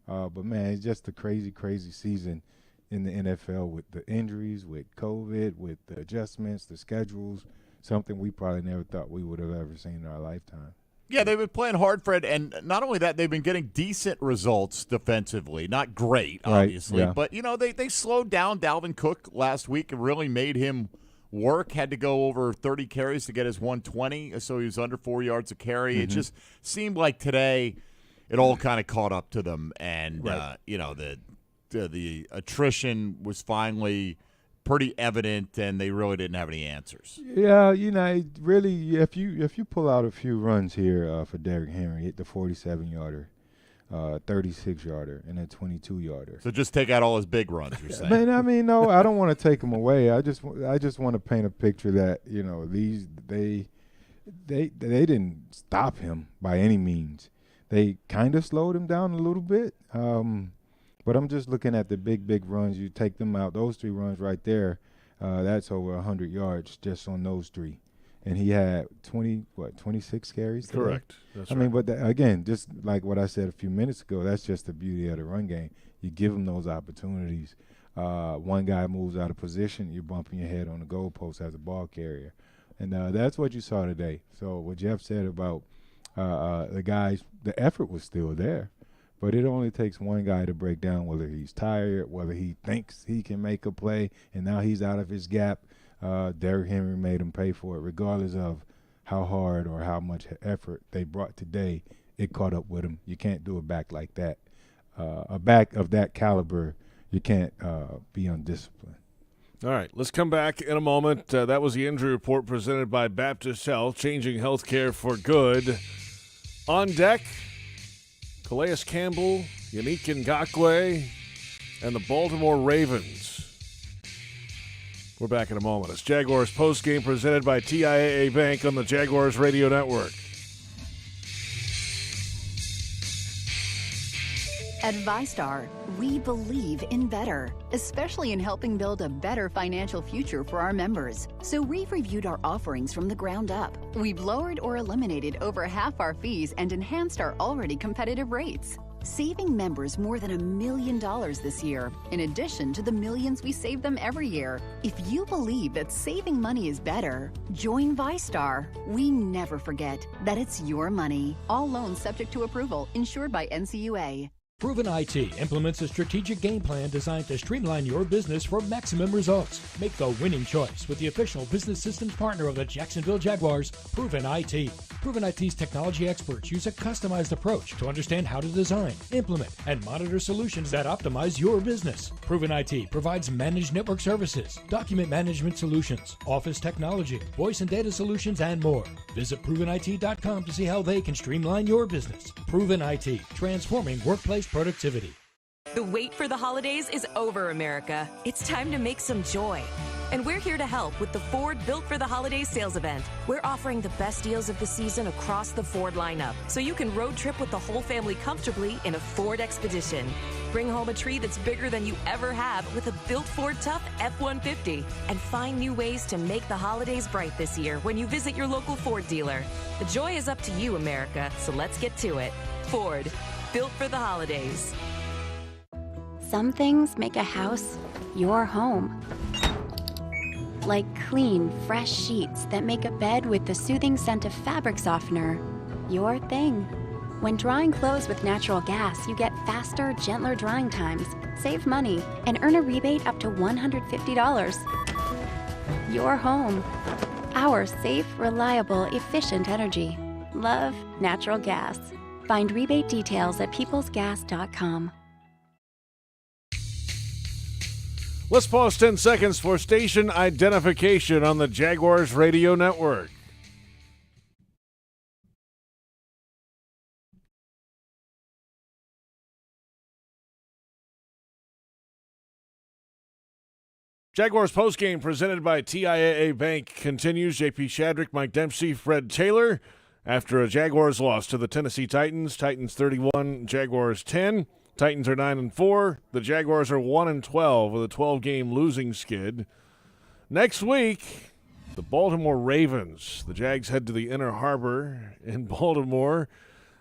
But man, it's just a crazy season in the NFL with the injuries, with COVID, with the adjustments, the schedules, something we probably never thought we would have ever seen in our lifetime. Yeah, they've been playing hard, Fred, and not only that, they've been getting decent results defensively. Not great, obviously, right, yeah. But they slowed down Dalvin Cook last week and really made him work. Had to go over 30 carries to get his 120, so he was under 4 yards a carry. Mm-hmm. It just seemed like today it all kind of caught up to them, and right. The attrition was finally pretty evident, and they really didn't have any answers. Yeah, really, if you pull out a few runs here for Derrick Henry, hit the 47-yarder, 36-yarder, and a 22-yarder. So just take out all his big runs, you're saying? Man, no, I don't want to take them away. I just want to paint a picture that they didn't stop him by any means. They kind of slowed him down a little bit. But I'm just looking at the big runs. You take them out, those 3 runs right there, that's over 100 yards just on those 3. And he had 26 carries today? Correct. That's right. I mean, but again, just like what I said a few minutes ago, that's just the beauty of the run game. You give them those opportunities. one guy moves out of position, you're bumping your head on the goalpost as a ball carrier. And that's what you saw today. So what Jeff said about the guys, the effort was still there. But it only takes one guy to break down, whether he's tired, whether he thinks he can make a play, and now he's out of his gap. Derrick Henry made him pay for it, regardless of how hard or how much effort they brought today. It caught up with him. You can't do a back like that. A back of that caliber, you can't be undisciplined. All right, let's come back in a moment. That was the injury report presented by Baptist Health, changing healthcare for good. On deck, Calais Campbell, Yannick Ngakoue, and the Baltimore Ravens. We're back in a moment. It's Jaguars Postgame presented by TIAA Bank on the Jaguars Radio Network. At ViStar, we believe in better, especially in helping build a better financial future for our members. So we've reviewed our offerings from the ground up. We've lowered or eliminated over half our fees and enhanced our already competitive rates, saving members more than $1 million this year, in addition to the millions we save them every year. If you believe that saving money is better, join ViStar. We never forget that it's your money. All loans subject to approval, insured by NCUA. Proven IT implements a strategic game plan designed to streamline your business for maximum results. Make the winning choice with the official business systems partner of the Jacksonville Jaguars, Proven IT. Proven IT's technology experts use a customized approach to understand how to design, implement, and monitor solutions that optimize your business. Proven IT provides managed network services, document management solutions, office technology, voice and data solutions, and more. Visit ProvenIT.com to see how they can streamline your business. Proven IT, transforming workplace productivity. The wait for the holidays is over, America. It's time to make some joy. And we're here to help with the Ford Built for the Holidays sales event. We're offering the best deals of the season across the Ford lineup, so you can road trip with the whole family comfortably in a Ford Expedition. Bring home a tree that's bigger than you ever have with a built Ford Tough F-150. And find new ways to make the holidays bright this year when you visit your local Ford dealer. The joy is up to you, America, so let's get to it. Ford, built for the holidays. Some things make a house your home. Like clean, fresh sheets that make a bed with the soothing scent of fabric softener your thing. When drying clothes with natural gas, you get faster, gentler drying times, save money, and earn a rebate up to $150. Your home. Our safe, reliable, efficient energy. Love natural gas. Find rebate details at peoplesgas.com. Let's pause 10 seconds for station identification on the Jaguars Radio Network. Jaguars postgame presented by TIAA Bank continues. JP Shadrick, Mike Dempsey, Fred Taylor. After a Jaguars loss to the Tennessee Titans, Titans 31, Jaguars 10. Titans are 9-4. The Jaguars are 1-12 with a 12-game losing skid. Next week, the Baltimore Ravens. The Jags head to the Inner Harbor in Baltimore.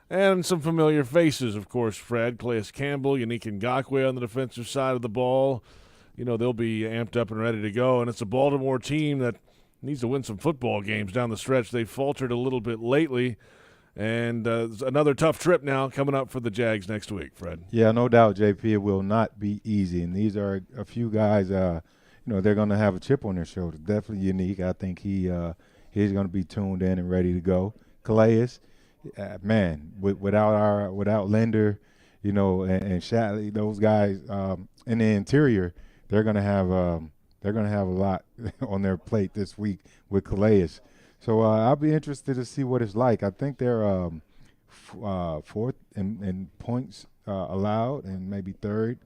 And some familiar faces, of course, Fred, Calais Campbell, Yannick Ngakoue on the defensive side of the ball. You know, they'll be amped up and ready to go. And it's a Baltimore team that needs to win some football games down the stretch. They've faltered a little bit lately. And another tough trip now coming up for the Jags next week, Fred. Yeah, no doubt, JP. It will not be easy. And these are a few guys, they're going to have a chip on their shoulder. Definitely Unique. I think he's going to be tuned in and ready to go. Calais, without Linder, and Shadley, those guys in the interior, they're going to have a lot on their plate this week with Calais. So I'll be interested to see what it's like. I think they're fourth in points allowed and maybe third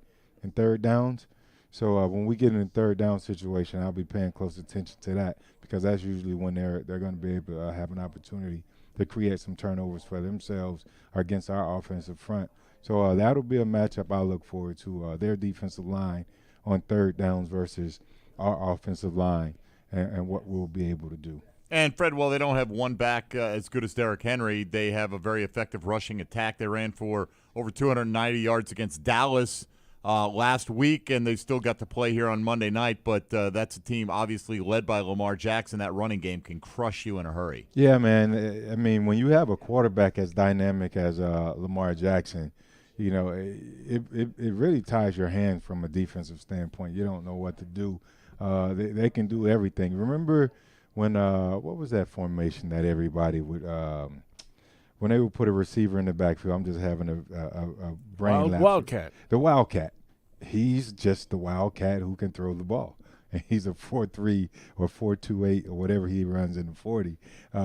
in third downs. So when we get in a third down situation, I'll be paying close attention to that because that's usually when they're going to be able to have an opportunity to create some turnovers for themselves against our offensive front. So that'll be a matchup I look forward to, their defensive line on third downs versus our offensive line and what we'll be able to do. And, Fred, while they don't have one back as good as Derrick Henry, they have a very effective rushing attack. They ran for over 290 yards against Dallas last week, and they still got to play here on Monday night. But that's a team obviously led by Lamar Jackson. That running game can crush you in a hurry. Yeah, man. I mean, when you have a quarterback as dynamic as Lamar Jackson, you know, it really ties your hands from a defensive standpoint. You don't know what to do. They can do everything. Remember when what was that formation that everybody would when they would put a receiver in the backfield? I'm just having a brain lapse. Wildcat. The Wildcat. He's just the Wildcat who can throw the ball. And he's a 4.3 or 4.28 or whatever he runs in the 40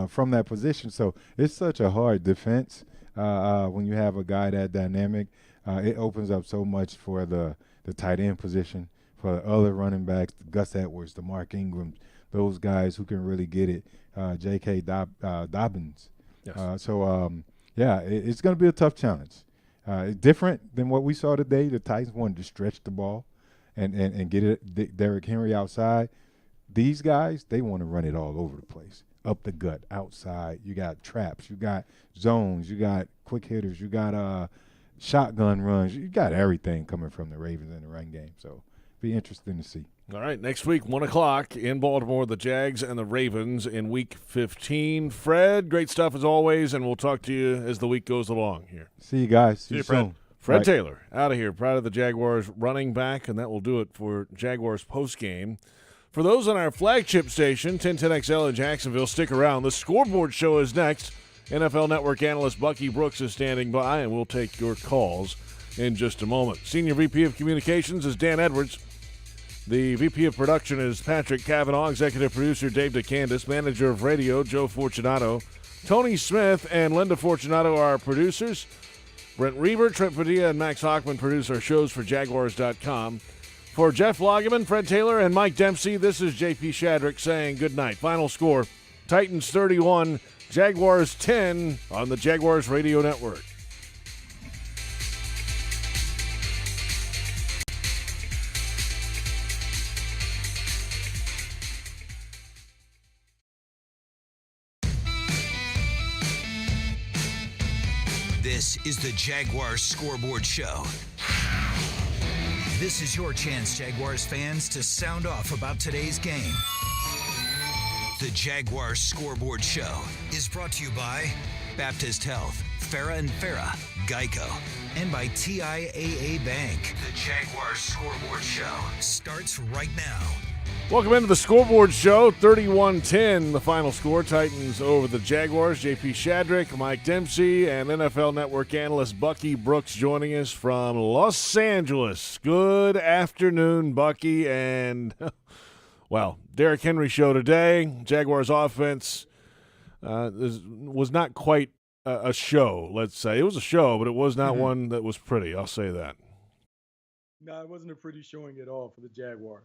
from that position. So it's such a hard defense when you have a guy that dynamic. It opens up so much for the tight end position, for the other running backs, the Gus Edwards, the Mark Ingram, those guys who can really get it, J.K. Dobbins. Yes. It's going to be a tough challenge. Different than what we saw today. The Titans wanted to stretch the ball and get it Derrick Henry outside. These guys, they want to run it all over the place, up the gut, outside. You got traps, you got zones, you got quick hitters, you got shotgun runs. You got everything coming from the Ravens in the run game. So be interesting to see. All right, next week, 1 o'clock in Baltimore, the Jags and the Ravens in Week 15. Fred, great stuff as always, and we'll talk to you as the week goes along here. See you guys. See you, soon. Fred. Fred Right. Taylor, out of here, proud of the Jaguars running back, and that will do it for Jaguars postgame. For those on our flagship station, 1010XL in Jacksonville, stick around. The Scoreboard Show is next. NFL Network analyst Bucky Brooks is standing by, and we'll take your calls in just a moment. Senior VP of Communications is Dan Edwards. The VP of Production is Patrick Cavanaugh, Executive Producer Dave DeCandis, Manager of Radio Joe Fortunato. Tony Smith and Linda Fortunato are our producers. Brent Reber, Trent Padilla, and Max Hockman produce our shows for Jaguars.com. For Jeff Lageman, Fred Taylor, and Mike Dempsey, this is JP Shadrick saying good night. Final score, Titans 31, Jaguars 10 on the Jaguars Radio Network. This is the Jaguars Scoreboard Show. This is your chance, Jaguars fans, to sound off about today's game. The Jaguars Scoreboard Show is brought to you by Baptist Health, Farah and Farah, Geico, and by TIAA Bank. The Jaguars Scoreboard Show starts right now. Welcome into the Scoreboard Show, 31-10, the final score. Titans over the Jaguars. JP Shadrick, Mike Dempsey, and NFL Network analyst Bucky Brooks joining us from Los Angeles. Good afternoon, Bucky. And, well, Derrick Henry show today. Jaguars offense was not quite a show, let's say. It was a show, but it was not one that was pretty. I'll say that. No, it wasn't a pretty showing at all for the Jaguars.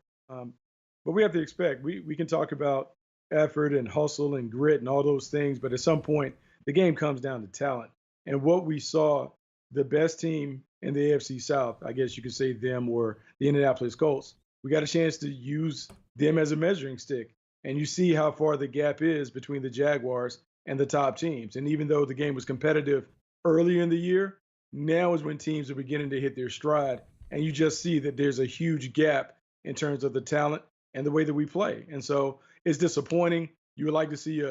But we have to expect, we can talk about effort and hustle and grit and all those things, but at some point, the game comes down to talent. And what we saw, the best team in the AFC South, I guess you could say them or the Indianapolis Colts, we got a chance to use them as a measuring stick. And you see how far the gap is between the Jaguars and the top teams. And even though the game was competitive earlier in the year, now is when teams are beginning to hit their stride. And you just see that there's a huge gap in terms of the talent and the way that we play. And so it's disappointing. You would like to see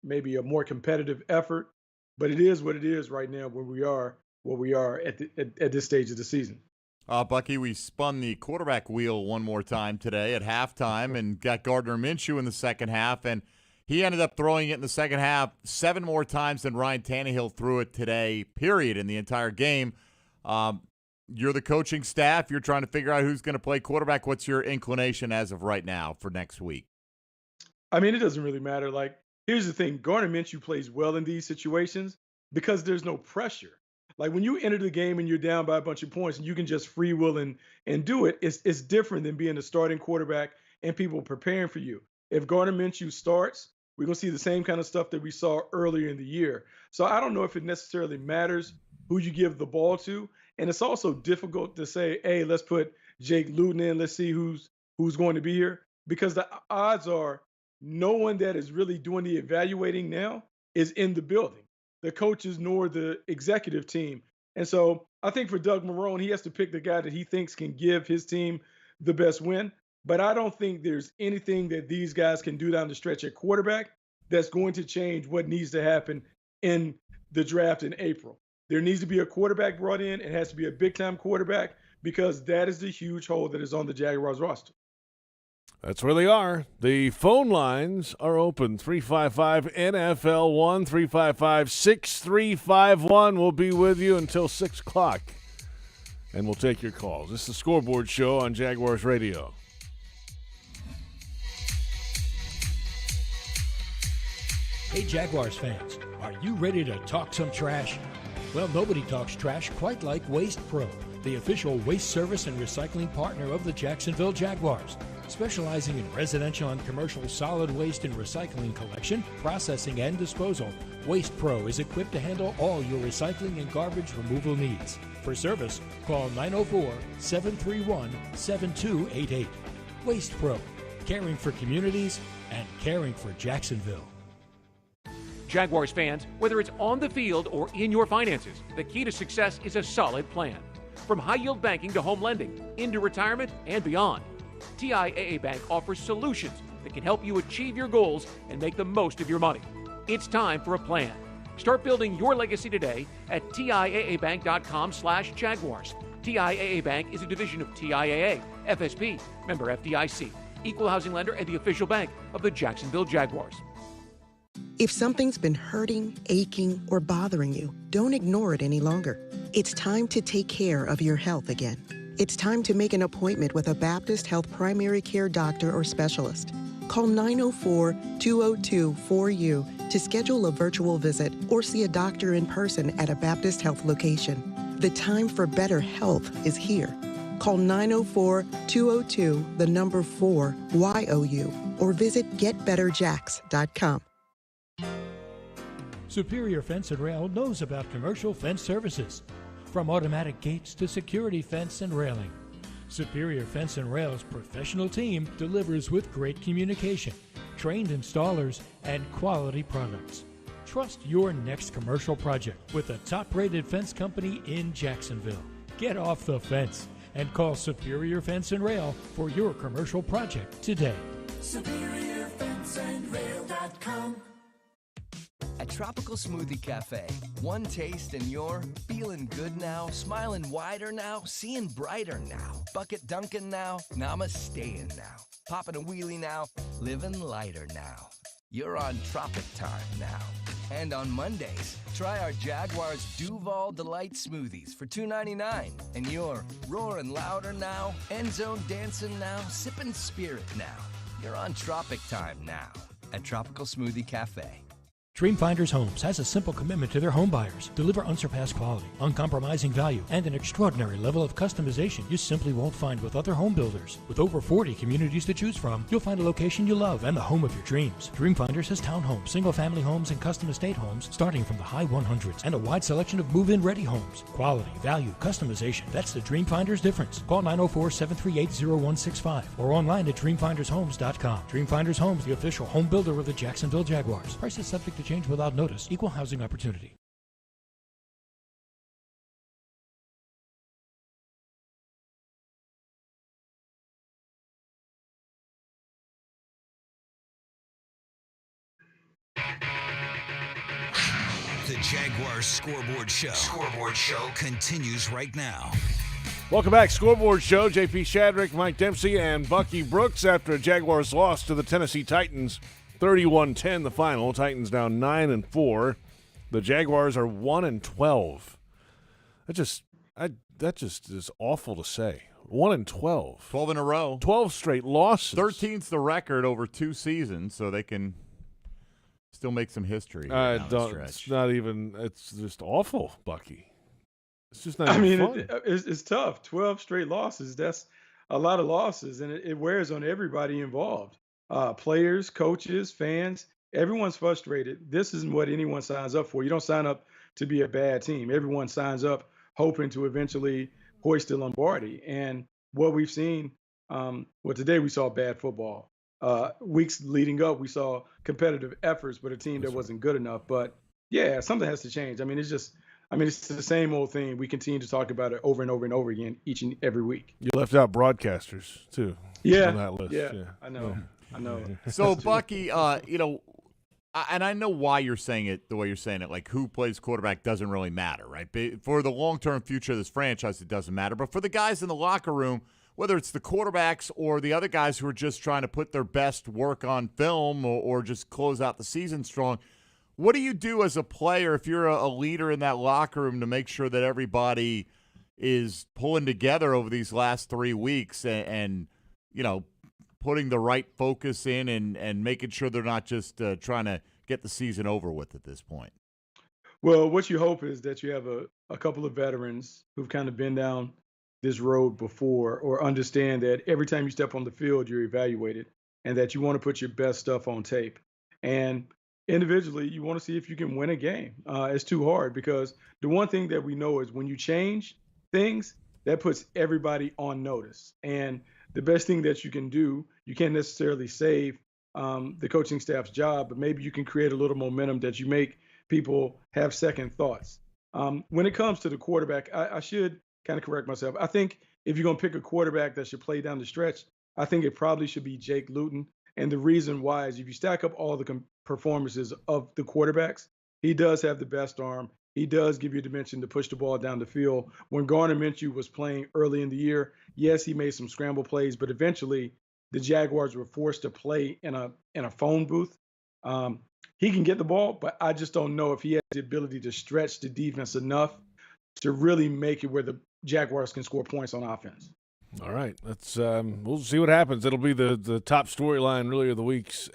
maybe a more competitive effort, but it is what it is right now where we are at this stage of the season. Bucky, we spun the quarterback wheel one more time today at halftime and got Gardner Minshew in the second half, and he ended up throwing it in the second half 7 more times than Ryan Tannehill threw it today, period, in the entire game. You're the coaching staff. You're trying to figure out who's going to play quarterback. What's your inclination as of right now for next week? I mean, it doesn't really matter. Like, here's the thing. Gardner Minshew plays well in these situations because there's no pressure. Like, when you enter the game and you're down by a bunch of points and you can just free will and do it, it's different than being a starting quarterback and people preparing for you. If Gardner Minshew starts, we're going to see the same kind of stuff that we saw earlier in the year. So I don't know if it necessarily matters who you give the ball to. And it's also difficult to say, hey, let's put Jake Luton in. Let's see who's going to be here. Because the odds are no one that is really doing the evaluating now is in the building, the coaches nor the executive team. And so I think for Doug Marrone, he has to pick the guy that he thinks can give his team the best win. But I don't think there's anything that these guys can do down the stretch at quarterback that's going to change what needs to happen in the draft in April. There needs to be a quarterback brought in. It has to be a big-time quarterback because that is the huge hole that is on the Jaguars roster. That's where they are. The phone lines are open. 355-NFL-1, 355-6351. We'll be with you until 6 o'clock, and we'll take your calls. This is the Scoreboard Show on Jaguars Radio. Hey, Jaguars fans, are you ready to talk some trash? Well, nobody talks trash quite like Waste Pro, the official waste service and recycling partner of the Jacksonville Jaguars. Specializing in residential and commercial solid waste and recycling collection, processing, and disposal, Waste Pro is equipped to handle all your recycling and garbage removal needs. For service, call 904-731-7288. Waste Pro, caring for communities and caring for Jacksonville. Jaguars fans, whether it's on the field or in your finances, the key to success is a solid plan. From high-yield banking to home lending, into retirement and beyond, TIAA Bank offers solutions that can help you achieve your goals and make the most of your money. It's time for a plan. Start building your legacy today at TIAABank.com/Jaguars. TIAA Bank is a division of TIAA, FSB, member FDIC, equal housing lender, and the official bank of the Jacksonville Jaguars. If something's been hurting, aching, or bothering you, don't ignore it any longer. It's time to take care of your health again. It's time to make an appointment with a Baptist Health primary care doctor or specialist. Call 904-202-4U to schedule a virtual visit or see a doctor in person at a Baptist Health location. The time for better health is here. Call 904-202-4YOU or visit getbetterjacks.com. Superior Fence and Rail knows about commercial fence services, from automatic gates to security fence and railing. Superior Fence and Rail's professional team delivers with great communication, trained installers, and quality products. Trust your next commercial project with a top-rated fence company in Jacksonville. Get off the fence and call Superior Fence and Rail for your commercial project today. SuperiorFenceandRail.com. At Tropical Smoothie Cafe, one taste and you're feeling good now, smiling wider now, seeing brighter now, bucket dunking now, namasteing now, popping a wheelie now, living lighter now. You're on Tropic Time now. And on Mondays, try our Jaguars Duval Delight Smoothies for $2.99. And you're roaring louder now, end zone dancing now, sipping spirit now. You're on Tropic Time now at Tropical Smoothie Cafe. Dreamfinders Homes has a simple commitment to their home buyers. Deliver unsurpassed quality, uncompromising value, and an extraordinary level of customization you simply won't find with other home builders. With over 40 communities to choose from, you'll find a location you love and the home of your dreams. Dreamfinders has townhomes, single-family homes, and custom estate homes starting from the high 100s and a wide selection of move-in ready homes. Quality, value, customization. That's the Dreamfinders difference. Call 904-738-0165 or online at dreamfindershomes.com. Dreamfinders Homes, the official home builder of the Jacksonville Jaguars. Prices subject to change without notice. Equal housing opportunity. The Jaguars Scoreboard Show. Scoreboard Show continues right now. Welcome back, Scoreboard Show. JP Shadrick, Mike Dempsey, and Bucky Brooks after a Jaguars loss to the Tennessee Titans. 31-10 the final. Titans down 9-4. The Jaguars are 1-12. That just is awful to say. 1-12. 12 in a row. 12 straight losses. 13's the record over 2 seasons, so they can still make some history. Down the stretch. It's not even. It's just awful, Bucky. It's just not. Even fun. It's tough. 12 straight losses. That's a lot of losses, and it wears on everybody involved. Players, coaches, fans, everyone's frustrated. This isn't what anyone signs up for. You don't sign up to be a bad team. Everyone signs up hoping to eventually hoist the Lombardi. And what we've seen, today we saw bad football. Weeks leading up, we saw competitive efforts, but a team that wasn't good enough. But yeah, something has to change. I mean, it's just I mean, it's the same old thing. We continue to talk about it over and over and over again each and every week. You left out broadcasters too. Yeah, on that list. yeah, I know. So, Bucky, and I know why you're saying it the way you're saying it. Like, who plays quarterback doesn't really matter, right? But for the long-term future of this franchise, it doesn't matter. But for the guys in the locker room, whether it's the quarterbacks or the other guys who are just trying to put their best work on film or just close out the season strong, what do you do as a player if you're a leader in that locker room to make sure that everybody is pulling together over these last 3 weeks and putting the right focus in and making sure they're not just trying to get the season over with at this point? Well, what you hope is that you have a couple of veterans who've kind of been down this road before or understand that every time you step on the field, you're evaluated and that you want to put your best stuff on tape. And individually, you want to see if you can win a game. It's too hard because the one thing that we know is when you change things, that puts everybody on notice. And the best thing that you can do, you can't necessarily save the coaching staff's job, but maybe you can create a little momentum that you make people have second thoughts. When it comes to the quarterback, I should kind of correct myself. I think if you're going to pick a quarterback that should play down the stretch, I think it probably should be Jake Luton. And the reason why is if you stack up all the performances of the quarterbacks, he does have the best arm. He does give you a dimension to push the ball down the field. When Gardner Minshew was playing early in the year, yes, he made some scramble plays, but eventually the Jaguars were forced to play in a phone booth. He can get the ball, but I just don't know if he has the ability to stretch the defense enough to really make it where the Jaguars can score points on offense. All right, let's we'll see what happens. It'll be the top storyline really of the weeks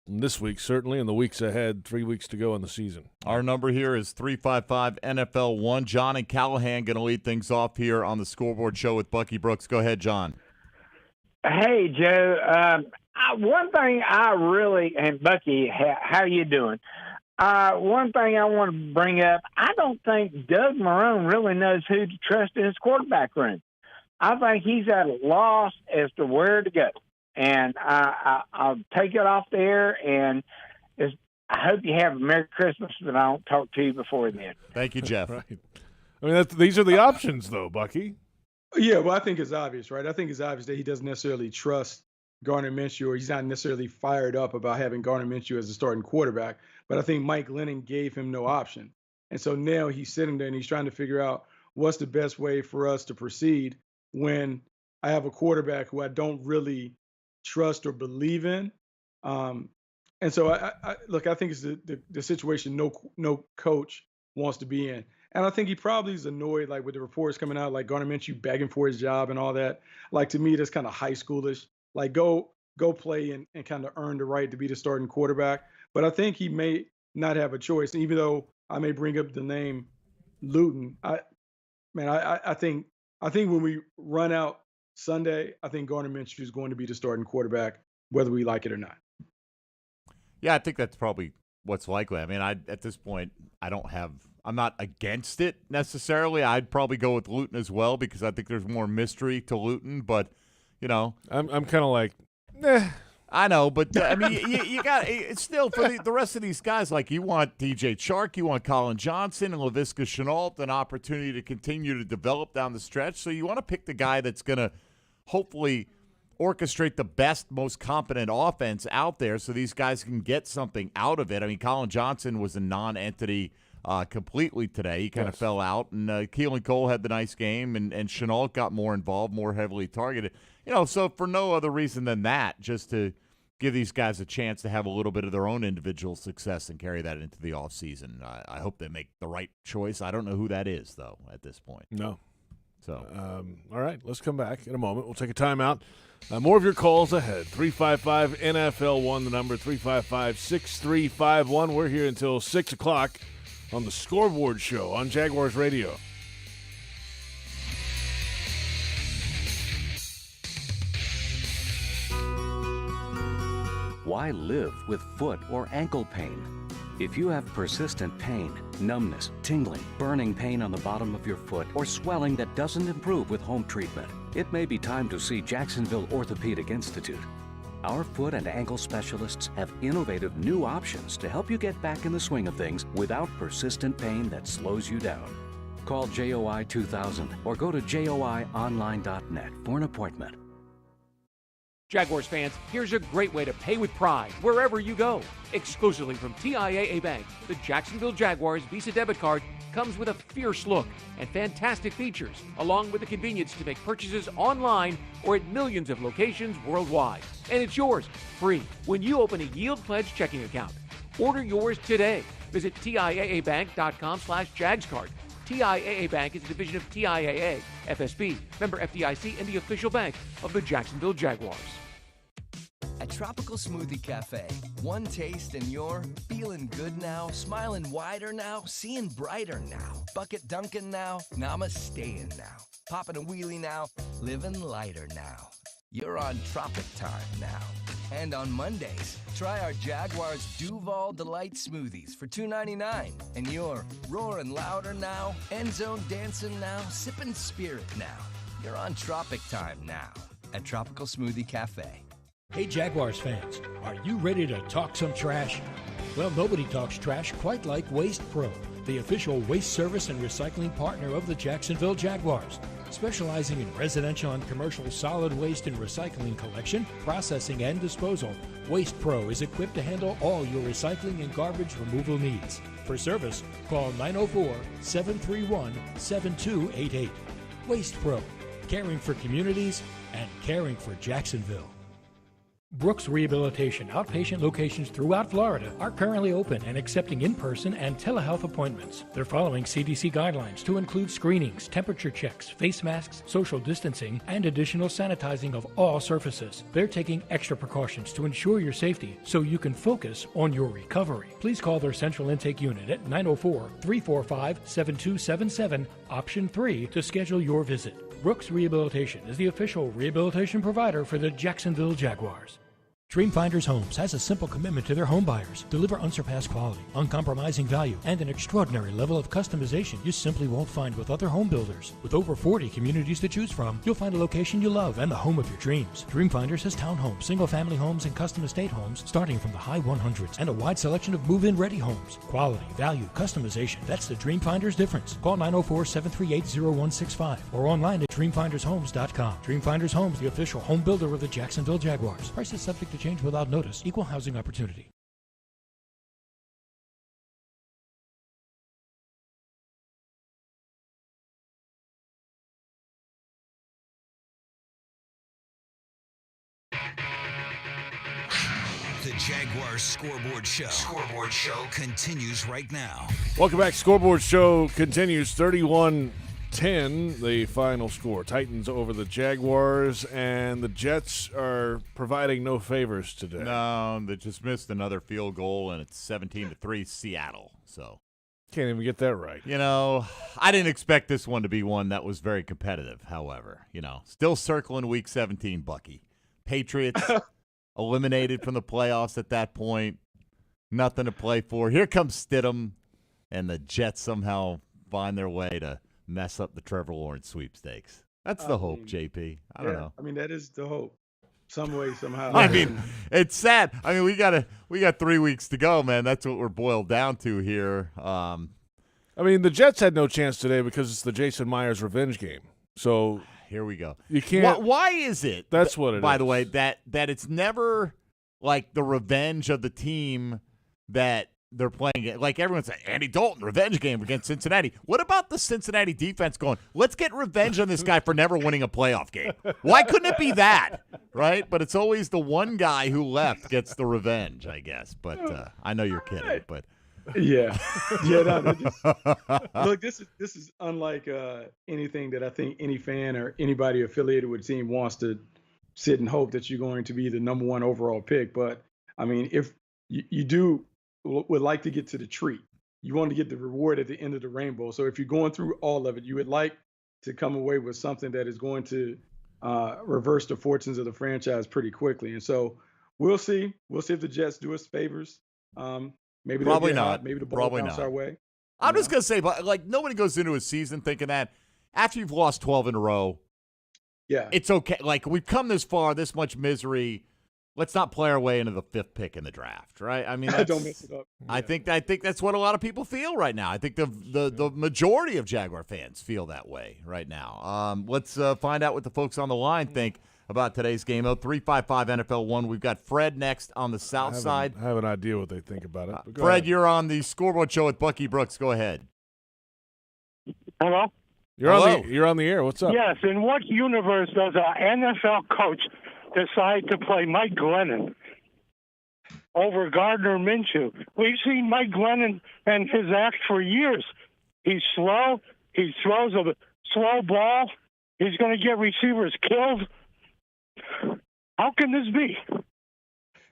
this week, certainly, and the weeks ahead. 3 weeks to go in the season. Our number here is 355-NFL-1. John and Callahan going to lead things off here on the Scoreboard Show with Bucky Brooks. Go ahead, John. Hey, Joe. One thing I really, and Bucky, how you doing? One thing I want to bring up, I don't think Doug Marrone really knows who to trust in his quarterback room. I think he's at a loss as to where to go. And I'll take it off there, and I hope you have a Merry Christmas, but I don't talk to you before then. Thank you, Jeff. Right. I mean, these are the options, though, Bucky. Yeah, well, I think it's obvious, right? I think it's obvious that he doesn't necessarily trust Gardner Minshew, or he's not necessarily fired up about having Gardner Minshew as a starting quarterback. But I think Mike Lennon gave him no option. And so now he's sitting there and he's trying to figure out what's the best way for us to proceed when I have a quarterback who I don't really trust or believe in. And so I think it's the situation no coach wants to be in. And I think he probably is annoyed, like with the reports coming out, like Gardner Minshew begging for his job and all that. Like, to me, that's kind of high schoolish. Like, go play and kind of earn the right to be the starting quarterback. But I think he may not have a choice. And even though I may bring up the name Luton, I think when we run out Sunday, I think Gardner Minshew is going to be the starting quarterback, whether we like it or not. Yeah, I think that's probably what's likely. I mean, at this point, I'm not against it necessarily. I'd probably go with Luton as well because I think there's more mystery to Luton. But, I'm kind of like, eh. I know, but I mean, you got it's still for the rest of these guys. Like, you want DJ Chark, you want Colin Johnson and Laviska Shenault an opportunity to continue to develop down the stretch. So you want to pick the guy that's going to hopefully orchestrate the best, most competent offense out there, so these guys can get something out of it. I mean, Colin Johnson was a non-entity completely today. He kind of fell out, and Keelan Cole had the nice game, and Shenault got more involved, more heavily targeted. So for no other reason than that, just to give these guys a chance to have a little bit of their own individual success and carry that into the offseason. I hope they make the right choice. I don't know who that is, though, at this point. No. So, all right, let's come back in a moment. We'll take a timeout. More of your calls ahead. 355-NFL-1, the number 355-6351. We're here until 6 o'clock on the Scoreboard Show on Jaguars Radio. Why live with foot or ankle pain? If you have persistent pain, numbness, tingling, burning pain on the bottom of your foot, or swelling that doesn't improve with home treatment, it may be time to see Jacksonville Orthopedic Institute. Our foot and ankle specialists have innovative new options to help you get back in the swing of things without persistent pain that slows you down. Call JOI 2000 or go to joionline.net for an appointment. Jaguars fans, here's a great way to pay with pride wherever you go. Exclusively from TIAA Bank, the Jacksonville Jaguars Visa debit card comes with a fierce look and fantastic features, along with the convenience to make purchases online or at millions of locations worldwide. And it's yours, free, when you open a Yield Pledge checking account. Order yours today. Visit TIAABank.com/JagsCard. TIAA Bank is a division of TIAA, FSB, member FDIC, and the official bank of the Jacksonville Jaguars. At Tropical Smoothie Cafe, one taste and you're feeling good now, smiling wider now, seeing brighter now, bucket dunking now, namasteing now, popping a wheelie now, living lighter now. You're on Tropic Time now. And on Mondays, try our Jaguars Duval Delight Smoothies for $2.99. And you're roaring louder now, end zone dancing now, sipping spirit now. You're on Tropic Time now at Tropical Smoothie Cafe. Hey Jaguars fans, are you ready to talk some trash? Well, nobody talks trash quite like Waste Pro, the official waste service and recycling partner of the Jacksonville Jaguars. Specializing in residential and commercial solid waste and recycling collection, processing, and disposal, Waste Pro is equipped to handle all your recycling and garbage removal needs. For service, call 904-731-7288. Waste Pro, caring for communities and caring for Jacksonville. Brooks Rehabilitation outpatient locations throughout Florida are currently open and accepting in-person and telehealth appointments. They're following CDC guidelines to include screenings, temperature checks, face masks, social distancing, and additional sanitizing of all surfaces. They're taking extra precautions to ensure your safety so you can focus on your recovery. Please call their central intake unit at 904-345-7277, option 3 to schedule your visit. Brooks Rehabilitation is the official rehabilitation provider for the Jacksonville Jaguars. Dreamfinders Homes has a simple commitment to their home buyers. Deliver unsurpassed quality, uncompromising value, and an extraordinary level of customization you simply won't find with other home builders. With over 40 communities to choose from, you'll find a location you love and the home of your dreams. Dreamfinders has townhomes, single-family homes, and custom estate homes starting from the high 100s and a wide selection of move-in ready homes. Quality, value, customization. That's the Dreamfinders difference. Call 904-738-0165 or online at dreamfindershomes.com. Dreamfinders Homes, the official home builder of the Jacksonville Jaguars. Prices subject to change without notice. Equal housing opportunity. The Jaguars Scoreboard Show. Scoreboard Show continues right now. Welcome back. Scoreboard Show continues 31-10, the final score. Titans over the Jaguars, and the Jets are providing no favors today. No, they just missed another field goal, and it's 17-3 Seattle. So can't even get that right. You know, I didn't expect this one to be one that was very competitive, however. You know, still circling Week 17, Bucky. Patriots eliminated from the playoffs at that point. Nothing to play for. Here comes Stidham, and the Jets somehow find their way to mess up the Trevor Lawrence sweepstakes. That's the hope, JP. I don't know. I mean, that is the hope. Some way, somehow. I mean, it's sad. I mean, we got 3 weeks to go, man. That's what we're boiled down to here. I mean, the Jets had no chance today because it's the Jason Myers revenge game. So here we go. You can't. Why is it? That's what it is. By the way, that it's never like the revenge of the team that they're playing. Like everyone's saying, Andy Dalton, revenge game against Cincinnati. What about the Cincinnati defense going, let's get revenge on this guy for never winning a playoff game? Why couldn't it be that? Right? But it's always the one guy who left gets the revenge, I guess. But I know you're kidding, but. Yeah. Look, this is unlike anything that I think any fan or anybody affiliated with the team wants to sit and hope that you're going to be the number one overall pick. But, I mean, if you would like to get to the treat, you want to get the reward at the end of the rainbow. So if you're going through all of it, you would like to come away with something that is going to reverse the fortunes of the franchise pretty quickly. And so we'll see. We'll see if the Jets do us favors. Maybe probably not. Maybe the ball bounce our way. I'm just gonna say, but like nobody goes into a season thinking that after you've lost 12 in a row, yeah, it's okay. Like we've come this far, this much misery. let's not play our way into the 5th pick in the draft, right? I mean, Don't mess it up. I think that's what a lot of people feel right now. I think the majority of Jaguar fans feel that way right now. Let's find out what the folks on the line think about today's game. 355 NFL 1. We've got Fred next on the south side. I have an idea what they think about it. But go Fred, ahead. you're on the Scoreboard Show with Bucky Brooks. Go ahead. Hello? You're on the air. What's up? Yes. In what universe does an NFL coach decide to play Mike Glennon over Gardner Minshew? We've seen Mike Glennon and his act for years. He's slow. He throws a slow ball. He's going to get receivers killed. How can this be?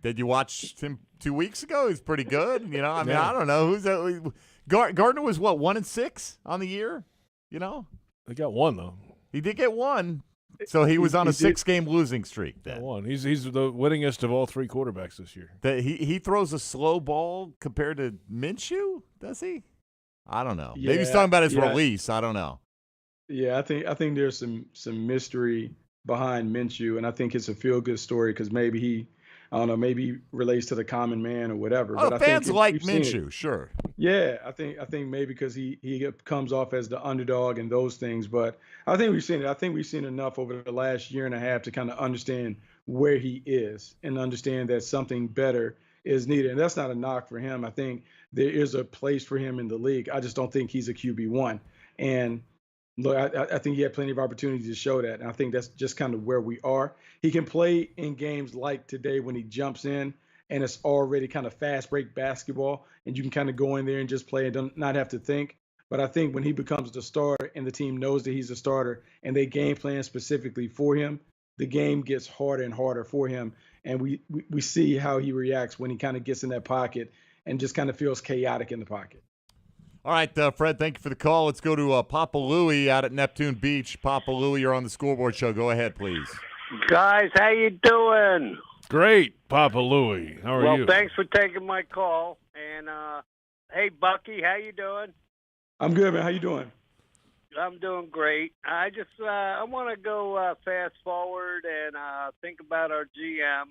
Did you watch him 2 weeks ago? He's pretty good. You know, I mean, I don't know. Who's that? Gardner was, 1-6 on the year? You know? They got one, though. He did get one. So he was on a 6-game losing streak then. One. He's the winningest of all 3 quarterbacks this year. He throws a slow ball compared to Minshew, does he? I don't know. Yeah, Maybe he's talking about his release. I don't know. Yeah, I think there's some mystery behind Minshew, and I think it's a feel-good story because maybe he relates to the common man or whatever. Oh, but fans like we've seen Minshew, sure. Yeah, I think maybe because he comes off as the underdog and those things, but I think we've seen it. I think we've seen enough over the last year and a half to kind of understand where he is and understand that something better is needed. And that's not a knock for him. I think there is a place for him in the league. I just don't think he's a QB1. And look, I think he had plenty of opportunities to show that. And I think that's just kind of where we are. He can play in games like today when he jumps in and it's already kind of fast break basketball and you can kind of go in there and just play and not have to think. But I think when he becomes the starter and the team knows that he's a starter and they game plan specifically for him, the game gets harder and harder for him. And we see how he reacts when he kind of gets in that pocket and just kind of feels chaotic in the pocket. All right, Fred, thank you for the call. Let's go to Papa Louie out at Neptune Beach. Papa Louie, you're on the Scoreboard Show. Go ahead, please. Guys, how you doing? Great, Papa Louie. How are you? Well, thanks for taking my call. And hey, Bucky, how you doing? I'm good, man. How you doing? I'm doing great. I want to go fast forward and think about our GM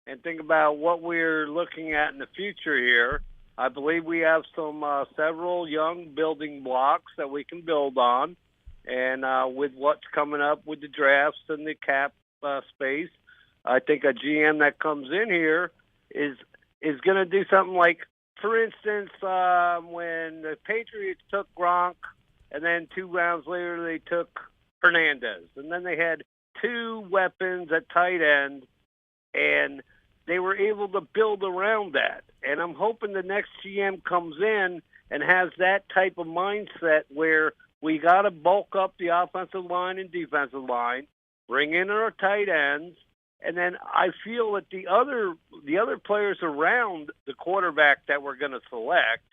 and think about what we're looking at in the future here. I believe we have several young building blocks that we can build on, and with what's coming up with the drafts and the cap space, I think a GM that comes in here is going to do something like, for instance, when the Patriots took Gronk, and then 2 rounds later they took Hernandez, and then they had 2 weapons at tight end, and they were able to build around that. And I'm hoping the next GM comes in and has that type of mindset where we got to bulk up the offensive line and defensive line, bring in our tight ends, and then I feel that the other players around the quarterback that we're going to select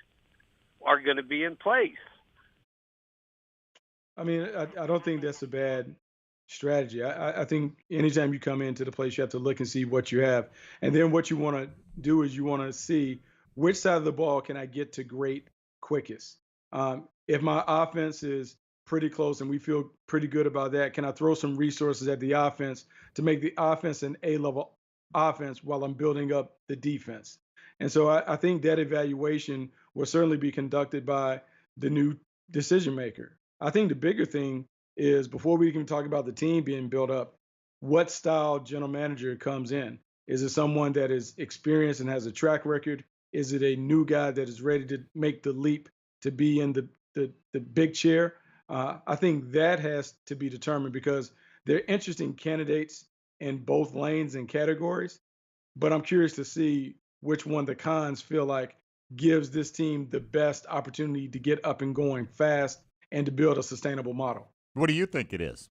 are going to be in place. I mean, I don't think that's a bad strategy. I think anytime you come into the place, you have to look and see what you have. And then what you want to do is you want to see which side of the ball can I get to great quickest. If my offense is pretty close and we feel pretty good about that, can I throw some resources at the offense to make the offense an A-level offense while I'm building up the defense? And so I think that evaluation will certainly be conducted by the new decision maker. I think the bigger thing is, before we can talk about the team being built up, what style general manager comes in? Is it someone that is experienced and has a track record? Is it a new guy that is ready to make the leap to be in the big chair? I think that has to be determined because they're interesting candidates in both lanes and categories. But I'm curious to see which one the Khans feel like gives this team the best opportunity to get up and going fast and to build a sustainable model. What do you think it is?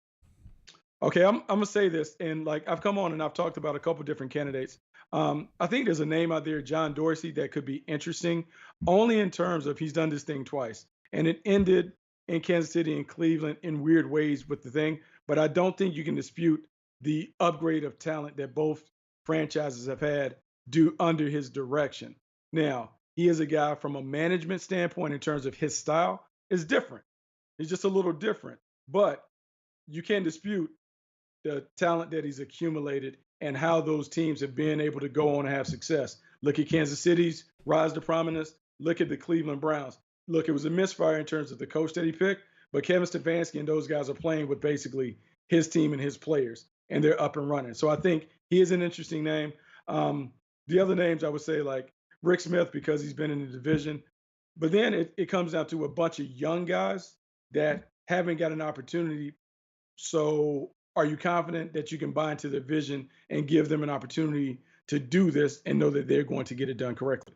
Okay, I'm going to say this. And I've come on and I've talked about a couple different candidates. I think there's a name out there, John Dorsey, that could be interesting only in terms of he's done this thing twice. And it ended in Kansas City and Cleveland in weird ways with the thing. But I don't think you can dispute the upgrade of talent that both franchises have had due under his direction. Now, he is a guy from a management standpoint in terms of his style is different. He's just a little different. But you can't dispute the talent that he's accumulated and how those teams have been able to go on and have success. Look at Kansas City's rise to prominence. Look at the Cleveland Browns. Look, it was a misfire in terms of the coach that he picked, but Kevin Stefanski and those guys are playing with basically his team and his players, and they're up and running. So I think he is an interesting name. The other names I would say like Rick Smith, because he's been in the division. But then it comes down to a bunch of young guys that haven't got an opportunity. So are you confident that you can buy into their vision and give them an opportunity to do this and know that they're going to get it done correctly?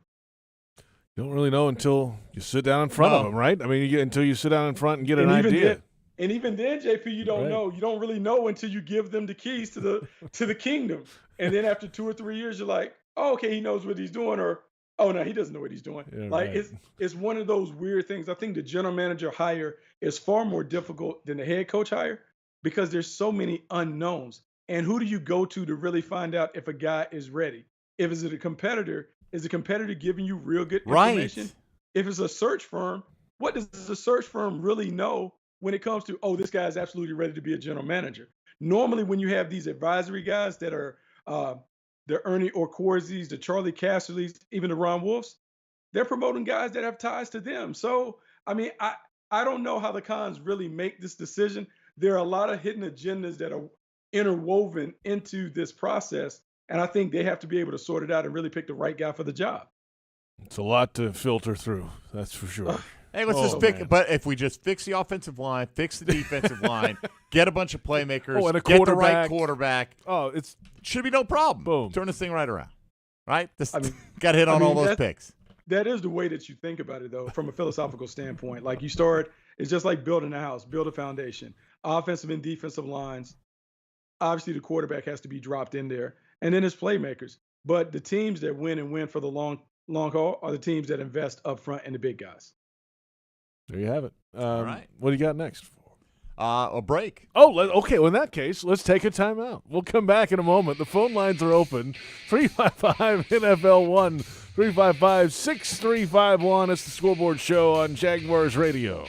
You don't really know until you sit down in front of them, right? I mean, until you sit down in front and get an idea. And even then, JP, you don't know. You don't really know until you give them the keys to the kingdom. And then after 2 or 3 years, you're like, oh, okay, he knows what he's doing, or oh no, he doesn't know what he's doing. Yeah, it's one of those weird things. I think the general manager hire is far more difficult than the head coach hire because there's so many unknowns. And who do you go to really find out if a guy is ready? If it's a competitor, is the competitor giving you real good information? Right. If it's a search firm, what does the search firm really know when it comes to, oh, this guy is absolutely ready to be a general manager? Normally, when you have these advisory guys that are the Ernie Orcorzis, the Charlie Casserleys, even the Ron Wolfs, they're promoting guys that have ties to them. So, I mean, I don't know how the Cons really make this decision. There are a lot of hidden agendas that are interwoven into this process, and I think they have to be able to sort it out and really pick the right guy for the job. It's a lot to filter through, that's for sure. Hey, let's just fix it. But if we just fix the offensive line, fix the defensive line, get a bunch of playmakers, and get the right quarterback, it should be no problem. Boom. Turn this thing right around. Right? Got to hit on all those picks. That is the way that you think about it, though, from a philosophical standpoint. Like you start, it's just like building a house, build a foundation. Offensive and defensive lines, obviously the quarterback has to be dropped in there. And then it's playmakers. But the teams that win and win for the long haul are the teams that invest up front in the big guys. There you have it. All right. What do you got next? A break. Oh, okay. Well, in that case, let's take a timeout. We'll come back in a moment. The phone lines are open. 355-NFL-1, 355-6351. It's the Scoreboard Show on Jaguars Radio.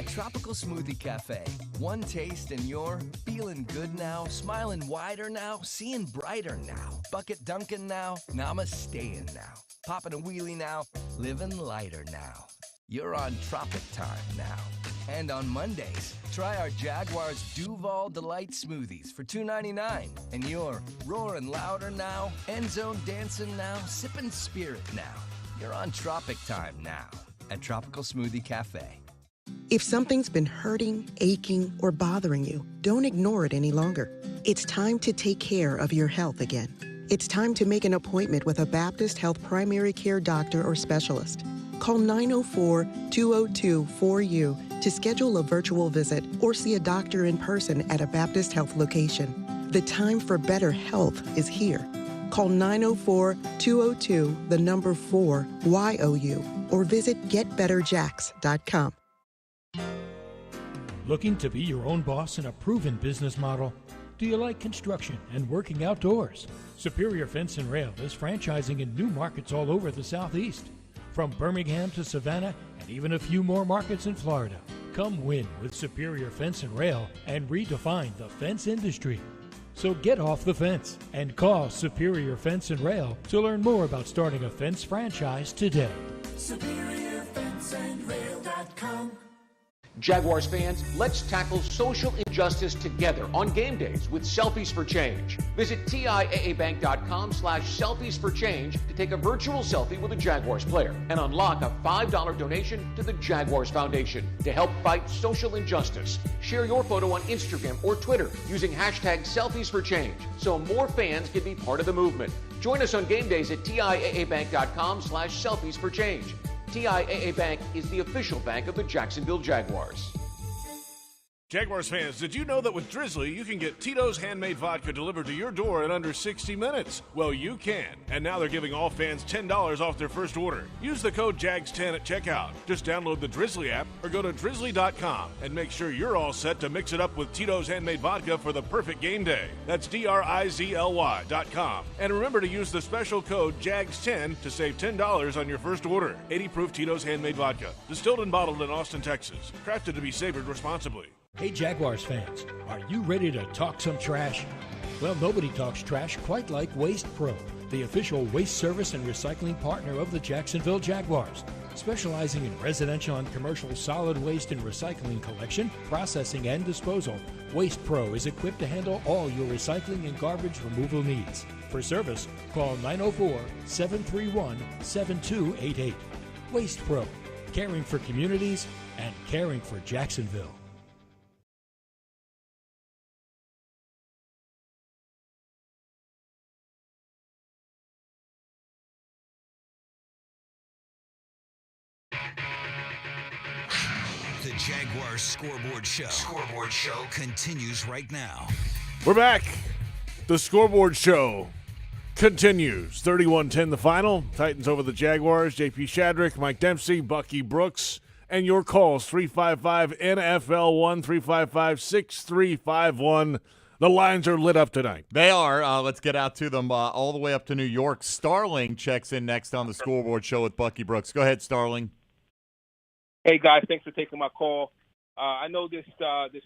Tropical Smoothie Cafe. One taste and you're feeling good now, smiling wider now, seeing brighter now, bucket dunking now, namasteing now, popping a wheelie now, living lighter now. You're on Tropic Time now. And on Mondays, try our Jaguars Duval Delight Smoothies for $2.99. And you're roaring louder now, end zone dancing now, sipping spirit now. You're on Tropic Time now at Tropical Smoothie Cafe. If something's been hurting, aching, or bothering you, don't ignore it any longer. It's time to take care of your health again. It's time to make an appointment with a Baptist Health primary care doctor or specialist. Call 904-202-4U to schedule a virtual visit or see a doctor in person at a Baptist Health location. The time for better health is here. Call 904-202-4YOU or visit getbetterjacks.com. Looking to be your own boss in a proven business model? Do you like construction and working outdoors? Superior Fence and Rail is franchising in new markets all over the Southeast, from Birmingham to Savannah and even a few more markets in Florida. Come win with Superior Fence and Rail and redefine the fence industry. So get off the fence and call Superior Fence and Rail to learn more about starting a fence franchise today. SuperiorFenceandRail.com. Jaguars fans, let's tackle social injustice together on game days with Selfies for Change. Visit TIAABank.com/selfies for change to take a virtual selfie with a Jaguars player and unlock a $5 donation to the Jaguars Foundation to help fight social injustice. Share your photo on Instagram or Twitter using hashtag Selfies for Change so more fans can be part of the movement. Join us on game days at TIAABank.com/selfies for change. TIAA Bank is the official bank of the Jacksonville Jaguars. Jaguars fans, did you know that with Drizzly, you can get Tito's handmade vodka delivered to your door in under 60 minutes? Well, you can. And now they're giving all fans $10 off their first order. Use the code JAGS10 at checkout. Just download the Drizzly app or go to drizzly.com and make sure you're all set to mix it up with Tito's handmade vodka for the perfect game day. That's DRIZLY.com. And remember to use the special code JAGS10 to save $10 on your first order. 80 proof Tito's handmade vodka. Distilled and bottled in Austin, Texas. Crafted to be savored responsibly. Hey Jaguars fans, are you ready to talk some trash? Well, nobody talks trash quite like Waste Pro, the official waste service and recycling partner of the Jacksonville Jaguars. Specializing in residential and commercial solid waste and recycling collection, processing, and disposal, Waste Pro is equipped to handle all your recycling and garbage removal needs. For service, call 904-731-7288. Waste Pro, caring for communities and caring for Jacksonville. The Jaguars Scoreboard Show continues right now. We're back. The Scoreboard Show continues. 31-10 the final. Titans over the Jaguars. JP Shadrick, Mike Dempsey, Bucky Brooks. And your calls, 355-NFL-1, 355-6351. The lines are lit up tonight. They are. Let's get out to them all the way up to New York. Starling checks in next on the Scoreboard Show with Bucky Brooks. Go ahead, Starling. Hey guys, thanks for taking my call. I know this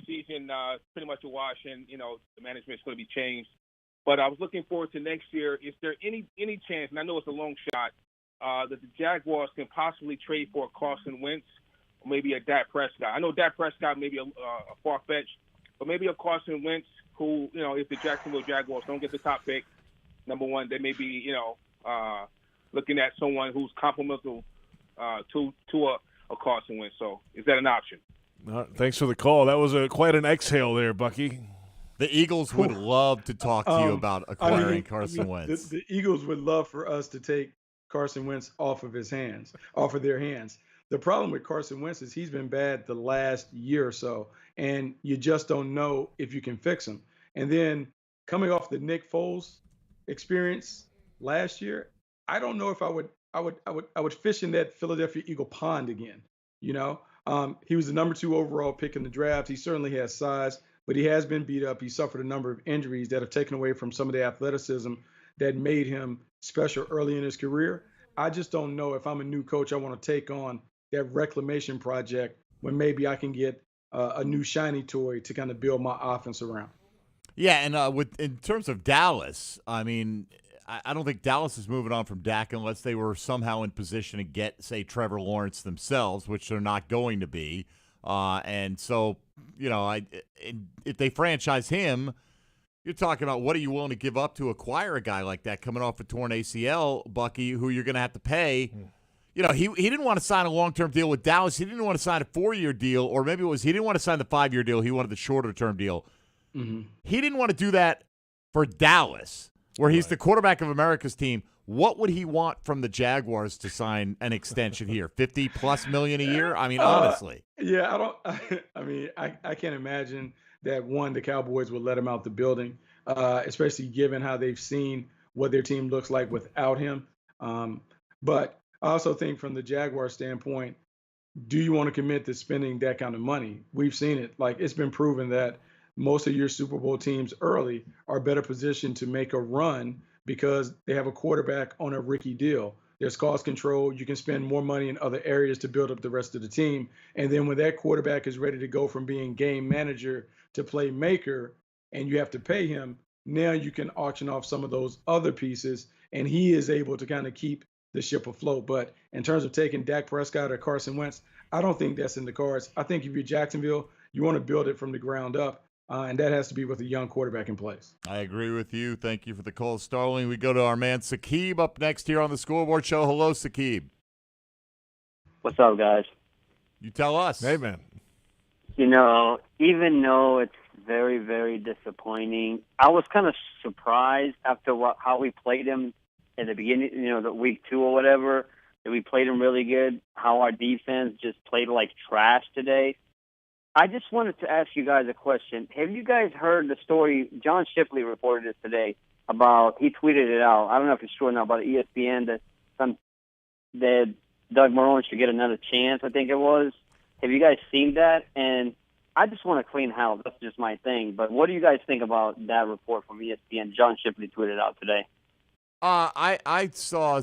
season is pretty much a wash, and the management is going to be changed. But I was looking forward to next year. Is there any chance? And I know it's a long shot that the Jaguars can possibly trade for a Carson Wentz or maybe a Dak Prescott? I know Dak Prescott may be a far fetch, but maybe a Carson Wentz who if the Jacksonville Jaguars don't get the top pick, number one, they may be looking at someone who's complementary to a Carson Wentz. So is that an option? Thanks for the call. That was quite an exhale there, Bucky. The Eagles would love to talk to you about acquiring Carson Wentz. The Eagles would love for us to take Carson Wentz off of their hands. The problem with Carson Wentz is he's been bad the last year or so, and you just don't know if you can fix him. And then coming off the Nick Foles experience last year, I don't know if I would fish in that Philadelphia Eagle pond again. He was the number 2 overall pick in the draft. He certainly has size, but he has been beat up. He suffered a number of injuries that have taken away from some of the athleticism that made him special early in his career. I just don't know if I'm a new coach, I want to take on that reclamation project when maybe I can get a new shiny toy to kind of build my offense around. Yeah, and in terms of Dallas, I mean, I don't think Dallas is moving on from Dak unless they were somehow in position to get, say, Trevor Lawrence themselves, which they're not going to be. And so, if they franchise him, you're talking about what are you willing to give up to acquire a guy like that coming off a torn ACL, Bucky, who you're going to have to pay. He didn't want to sign a long-term deal with Dallas. He didn't want to sign a 4-year deal, or maybe it was he didn't want to sign the 5-year deal. He wanted the shorter-term deal. Mm-hmm. He didn't want to do that for Dallas, where he's the quarterback of America's team. What would he want from the Jaguars to sign an extension here? $50+ million a year? I mean, honestly. Yeah, I can't imagine that, one, the Cowboys would let him out the building, especially given how they've seen what their team looks like without him. But I also think from the Jaguar standpoint, do you want to commit to spending that kind of money? We've seen it. It's been proven that most of your Super Bowl teams early are better positioned to make a run because they have a quarterback on a rookie deal. There's cost control. You can spend more money in other areas to build up the rest of the team. And then when that quarterback is ready to go from being game manager to playmaker and you have to pay him, now you can auction off some of those other pieces and he is able to kind of keep the ship afloat. But in terms of taking Dak Prescott or Carson Wentz, I don't think that's in the cards. I think if you're Jacksonville, you want to build it from the ground up. And that has to be with a young quarterback in place. I agree with you. Thank you for the call, Starling. We go to our man Saqib up next here on the Scoreboard Show. Hello, Saqib. What's up, guys? You tell us. Hey, man. Even though it's very, very disappointing, I was kind of surprised after how we played him at the beginning, the week 2 or whatever, that we played him really good, how our defense just played like trash today. I just wanted to ask you guys a question. Have you guys heard the story? John Shipley reported this today about, he tweeted it out. I don't know if it's true or not, about ESPN that Doug Marrone should get another chance, I think it was. Have you guys seen that? And I just want a clean house. That's just my thing. But what do you guys think about that report from ESPN? John Shipley tweeted out today. I saw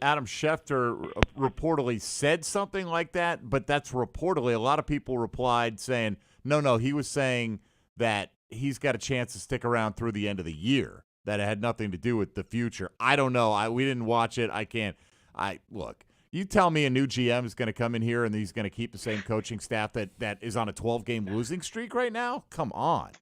Adam Schefter reportedly said something like that, but that's reportedly. A lot of people replied saying, no, he was saying that he's got a chance to stick around through the end of the year, that it had nothing to do with the future. I don't know. We didn't watch it. I can't. Look, you tell me a new GM is going to come in here and he's going to keep the same coaching staff that is on a 12-game losing streak right now? Come on.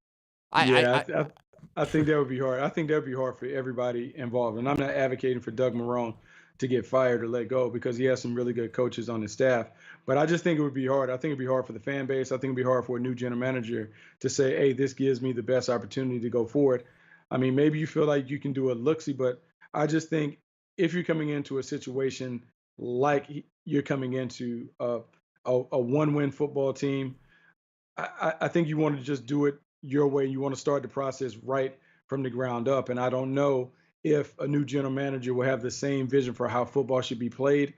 I think that would be hard. I think that would be hard for everybody involved. And I'm not advocating for Doug Marrone to get fired or let go, because he has some really good coaches on his staff. But I just think it would be hard. I think it'd be hard for the fan base. I think it'd be hard for a new general manager to say, hey, this gives me the best opportunity to go forward. I mean, maybe you feel like you can do a look-see, but I just think if you're coming into a situation like you're coming into a one-win football team, I think you want to just do it your way. You want to start the process right from the ground up. And I don't know if a new general manager will have the same vision for how football should be played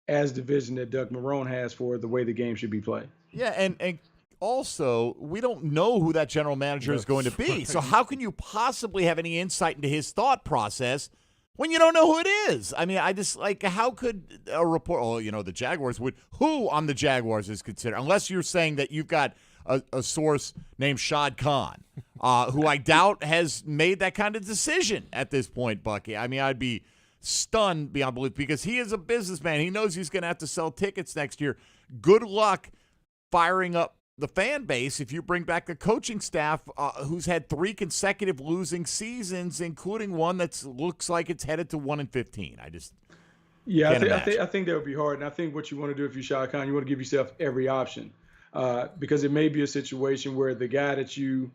as the vision that Doug Marrone has for the way the game should be played. Yeah, and also, we don't know who that general manager is going to be. So how can you possibly have any insight into his thought process when you don't know who it is? I mean, I just, how could a report, the Jaguars would, who on the Jaguars is considered, unless you're saying that you've got a source named Shad Khan, who I doubt has made that kind of decision at this point, Bucky. I mean, I'd be stunned beyond belief, because he is a businessman. He knows he's going to have to sell tickets next year. Good luck firing up the fan base if you bring back a coaching staff who's had 3 consecutive losing seasons, including one that looks like it's headed to 1-15. I think that would be hard. And I think what you want to do if you're Shad Khan, you want to give yourself every option. Because it may be a situation where the guy that you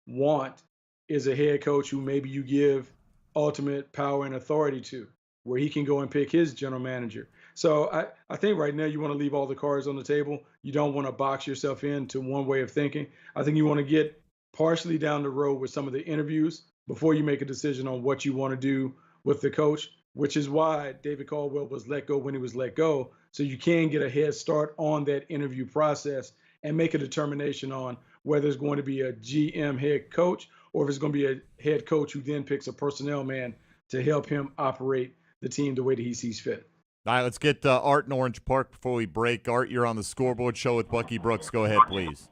want is a head coach who maybe you give ultimate power and authority to, where he can go and pick his general manager. So I think right now you want to leave all the cards on the table. You don't want to box yourself into one way of thinking. I think you want to get partially down the road with some of the interviews before you make a decision on what you want to do with the coach, which is why David Caldwell was let go when he was let go. So you can get a head start on that interview process and make a determination on whether it's going to be a GM head coach or if it's going to be a head coach who then picks a personnel man to help him operate the team the way that he sees fit. All right, let's get Art in Orange Park before we break. Art, you're on the Scoreboard Show with Bucky Brooks. Go ahead, please.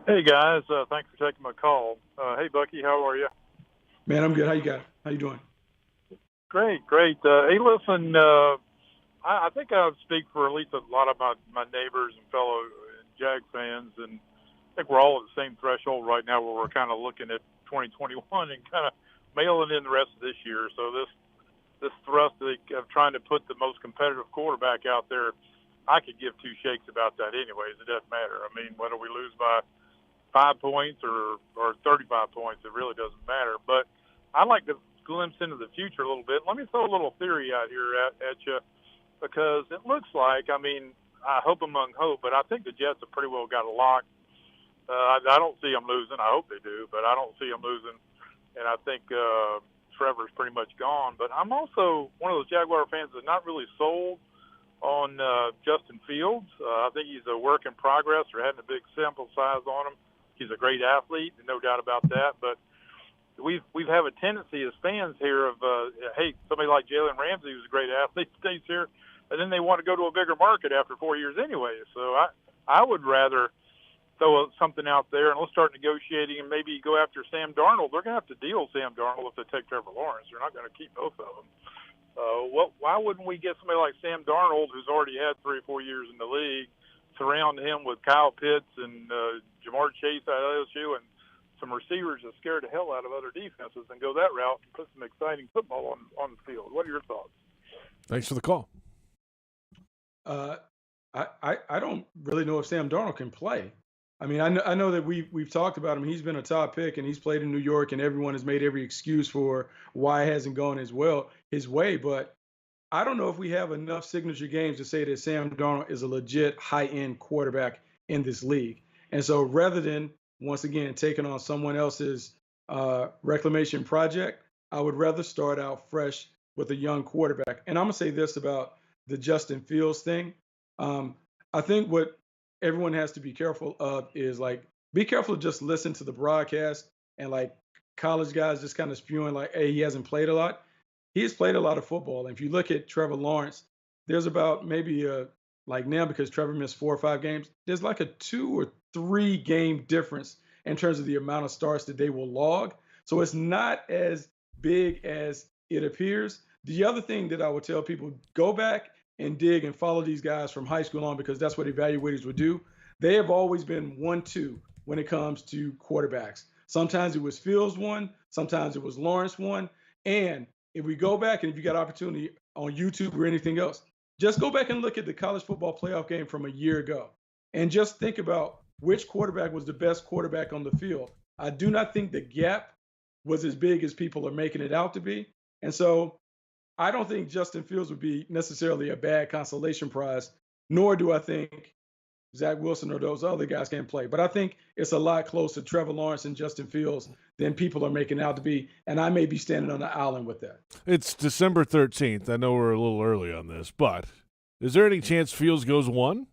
Hey, guys. Thanks for taking my call. Hey, Bucky, how are you? Man, I'm good. How you doing? Great. Hey, listen, I think I would speak for at least a lot of my neighbors and fellow Jag fans, and I think we're all at the same threshold right now where we're kind of looking at 2021 and kind of mailing in the rest of this year. So this thrust of trying to put the most competitive quarterback out there, I could give 2 shakes about that anyways. It doesn't matter. I mean, whether we lose by 5 points or 35 points, it really doesn't matter. But I like to glimpse into the future a little bit. Let me throw a little theory out here at you, because it looks like, I mean, I hope among hope, but I think the Jets have pretty well got a lock. I don't see them losing. I hope they do, but I don't see them losing. And I think Trevor's pretty much gone. But I'm also one of those Jaguar fans that's not really sold on Justin Fields. I think he's a work in progress. They're having a big sample size on him. He's a great athlete, no doubt about that. But we have a tendency as fans here of, hey, somebody like Jalen Ramsey, who's a great athlete, stays here, and then they want to go to a bigger market after 4 years anyway. So I would rather throw something out there and let's start negotiating and maybe go after Sam Darnold. They're going to have to deal Sam Darnold if they take Trevor Lawrence. They're not going to keep both of them. Why wouldn't we get somebody like Sam Darnold, who's already had 3 or 4 years in the league, surround him with Kyle Pitts and Jamar Chase out of LSU and some receivers that scare the hell out of other defenses, and go that route and put some exciting football on the field? What are your thoughts? Thanks for the call. I don't really know if Sam Darnold can play. I mean, I know that we've talked about him. He's been a top pick, and he's played in New York, and everyone has made every excuse for why it hasn't gone his way. But I don't know if we have enough signature games to say that Sam Darnold is a legit high-end quarterback in this league. And so rather than, once again, taking on someone else's reclamation project, I would rather start out fresh with a young quarterback. And I'm going to say this about the Justin Fields thing. I think what everyone has to be careful of is, like, be careful to just listen to the broadcast and, like, college guys just kind of spewing like, hey, he hasn't played a lot. He has played a lot of football. And if you look at Trevor Lawrence, there's about maybe like now, because Trevor missed 4 or 5 games, there's like a 2 or 3 game difference in terms of the amount of starts that they will log. So it's not as big as it appears. The other thing that I would tell people, go back and dig and follow these guys from high school on, because that's what evaluators would do. They have always been 1-2 when it comes to quarterbacks. Sometimes it was Fields 1, sometimes it was Lawrence 1. And if we go back, and if you got opportunity on YouTube or anything else, just go back and look at the college football playoff game from a year ago and just think about which quarterback was the best quarterback on the field. I do not think the gap was as big as people are making it out to be. And so I don't think Justin Fields would be necessarily a bad consolation prize, nor do I think Zach Wilson or those other guys can play. But I think it's a lot closer to Trevor Lawrence and Justin Fields than people are making out to be, and I may be standing on the island with that. It's December 13th. I know we're a little early on this, but is there any chance Fields goes 1?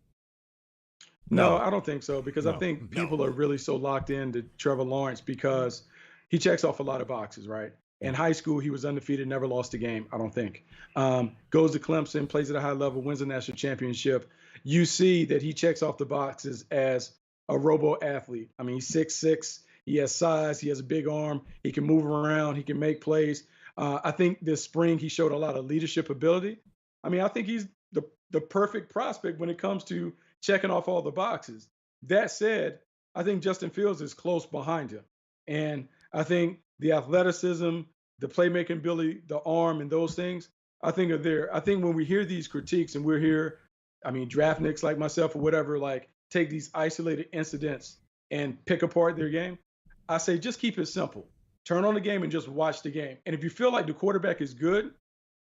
No, I don't think so, because I think people are really so locked into Trevor Lawrence because he checks off a lot of boxes, right? In high school, he was undefeated, never lost a game, I don't think. Goes to Clemson, plays at a high level, wins a national championship. You see that he checks off the boxes as a robo-athlete. I mean, he's 6'6", he has size, he has a big arm, he can move around, he can make plays. I think this spring he showed a lot of leadership ability. I mean, I think he's the perfect prospect when it comes to checking off all the boxes. That said, I think Justin Fields is close behind him. And I think the athleticism, the playmaking ability, the arm, and those things, I think are there. I think when we hear these critiques and we're here, I mean, draftniks like myself or whatever, like take these isolated incidents and pick apart their game, I say just keep it simple. Turn on the game and just watch the game. And if you feel like the quarterback is good,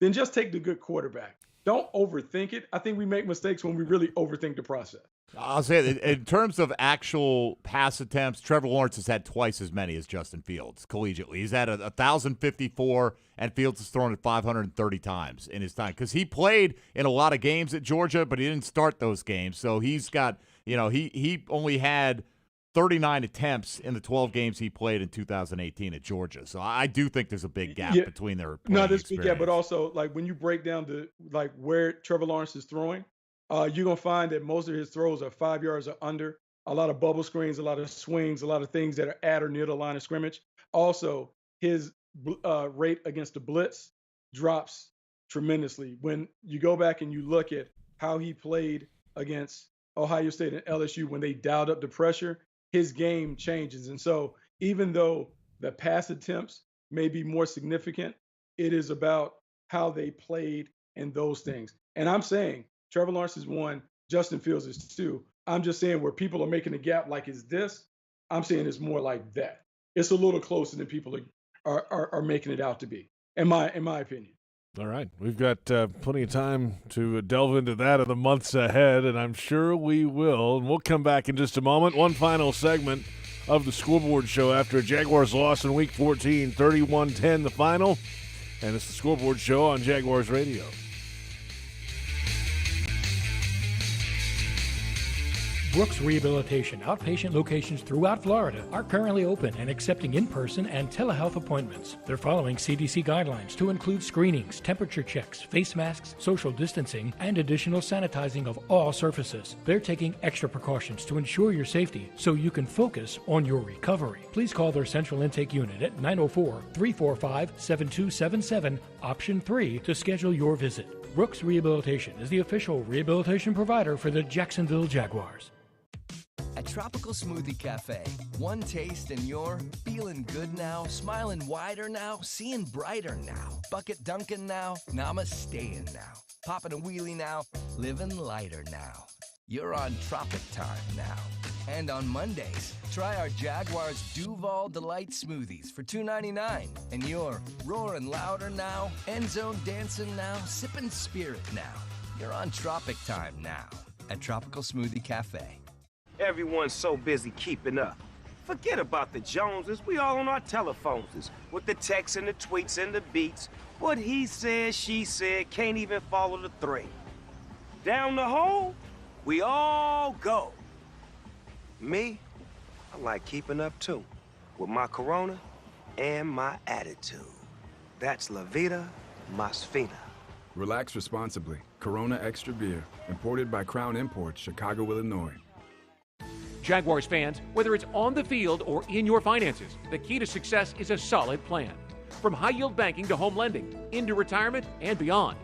then just take the good quarterback. Don't overthink it. I think we make mistakes when we really overthink the process. I'll say that in terms of actual pass attempts, Trevor Lawrence has had twice as many as Justin Fields collegiately. He's had 1,054, and Fields has thrown it 530 times in his time because he played in a lot of games at Georgia, but he didn't start those games. So he's got, he only had 39 attempts in the 12 games he played in 2018 at Georgia. So I do think there's a big gap between their playing experience. Yeah, but also like when you break down where Trevor Lawrence is throwing, you're going to find that most of his throws are 5 yards or under, a lot of bubble screens, a lot of swings, a lot of things that are at or near the line of scrimmage. Also, his rate against the blitz drops tremendously. When you go back and you look at how he played against Ohio State and LSU when they dialed up the pressure, his game changes. And so even though the pass attempts may be more significant, it is about how they played and those things. And I'm saying Trevor Lawrence is 1, Justin Fields is 2. I'm just saying where people are making a gap like is this, I'm saying it's more like that. It's a little closer than people are making it out to be, in my opinion. All right. We've got plenty of time to delve into that in the months ahead, and I'm sure we will. And we'll come back in just a moment. One final segment of the Scoreboard Show after a Jaguars loss in Week 14, 31-10 the final. And it's the Scoreboard Show on Jaguars Radio. Brooks Rehabilitation outpatient locations throughout Florida are currently open and accepting in-person and telehealth appointments. They're following CDC guidelines to include screenings, temperature checks, face masks, social distancing, and additional sanitizing of all surfaces. They're taking extra precautions to ensure your safety so you can focus on your recovery. Please call their central intake unit at 904-345-7277, option 3 to schedule your visit. Brooks Rehabilitation is the official rehabilitation provider for the Jacksonville Jaguars. At Tropical Smoothie Cafe, one taste and you're feeling good now, smiling wider now, seeing brighter now, bucket dunking now, namasteing now, popping a wheelie now, living lighter now. You're on Tropic Time now. And on Mondays, try our Jaguars Duval Delight Smoothies for $2.99. And you're roaring louder now, end zone dancing now, sipping spirit now. You're on Tropic Time now at Tropical Smoothie Cafe. Everyone's so busy keeping up. Forget about the Joneses. We all on our telephones with the texts and the tweets and the beats. What he said, she said, can't even follow the thread. Down the hole, we all go. Me, I like keeping up too, with my Corona and my attitude. That's La Vida Más Fina. Relax responsibly. Corona Extra Beer. Imported by Crown Imports, Chicago, Illinois. Jaguars fans, whether it's on the field or in your finances, the key to success is a solid plan. From high-yield banking to home lending, into retirement and beyond,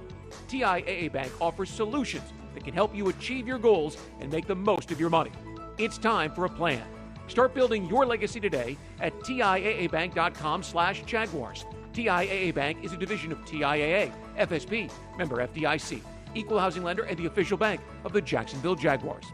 TIAA Bank offers solutions that can help you achieve your goals and make the most of your money. It's time for a plan. Start building your legacy today at TIAABank.com/Jaguars. TIAA Bank is a division of TIAA, FSB, member FDIC, equal housing lender, and the official bank of the Jacksonville Jaguars.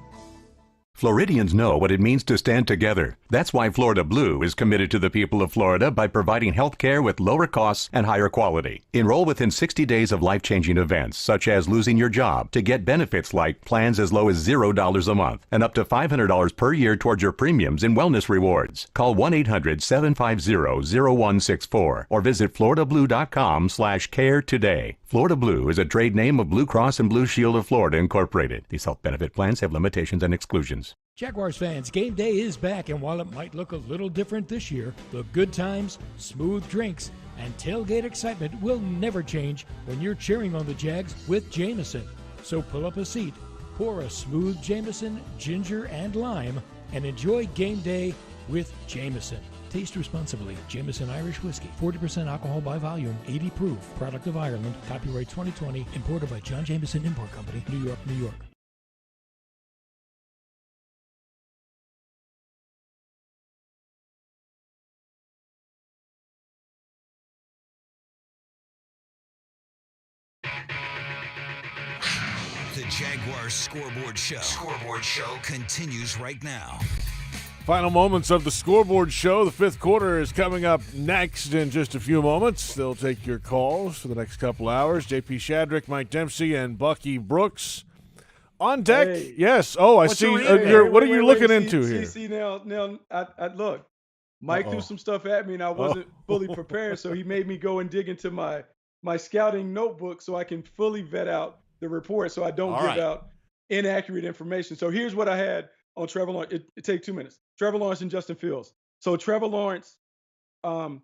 Floridians know what it means to stand together. That's why Florida Blue is committed to the people of Florida by providing health care with lower costs and higher quality. Enroll within 60 days of life-changing events, such as losing your job, to get benefits like plans as low as $0 a month and up to $500 per year towards your premiums and wellness rewards. Call 1-800-750-0164 or visit floridablue.com/care today. Florida Blue is a trade name of Blue Cross and Blue Shield of Florida, Incorporated. These health benefit plans have limitations and exclusions. Jaguars fans, game day is back, and while it might look a little different this year, the good times, smooth drinks, and tailgate excitement will never change when you're cheering on the Jags with Jameson. So pull up a seat, pour a smooth Jameson, ginger, and lime, and enjoy game day with Jameson. Taste responsibly. Jameson Irish Whiskey, 40% alcohol by volume, 80 proof. Product of Ireland. Copyright 2020. Imported by John Jameson Import Company, New York, New York. The Jaguars Scoreboard Show. Scoreboard Show continues right now. Final moments of the Scoreboard Show. The fifth quarter is coming up next in just a few moments. They'll take your calls for the next couple hours. JP Shadrick, Mike Dempsey, and Bucky Brooks on deck. Hey. Yes. Oh, I see. What are you looking into here? See, now, I look. Mike threw some stuff at me, and I wasn't fully prepared, so he made me go and dig into my scouting notebook so I can fully vet out the report so I don't give out inaccurate information. So here's what I had on Trevor Lawrence. It take 2 minutes. Trevor Lawrence and Justin Fields. So Trevor Lawrence, A+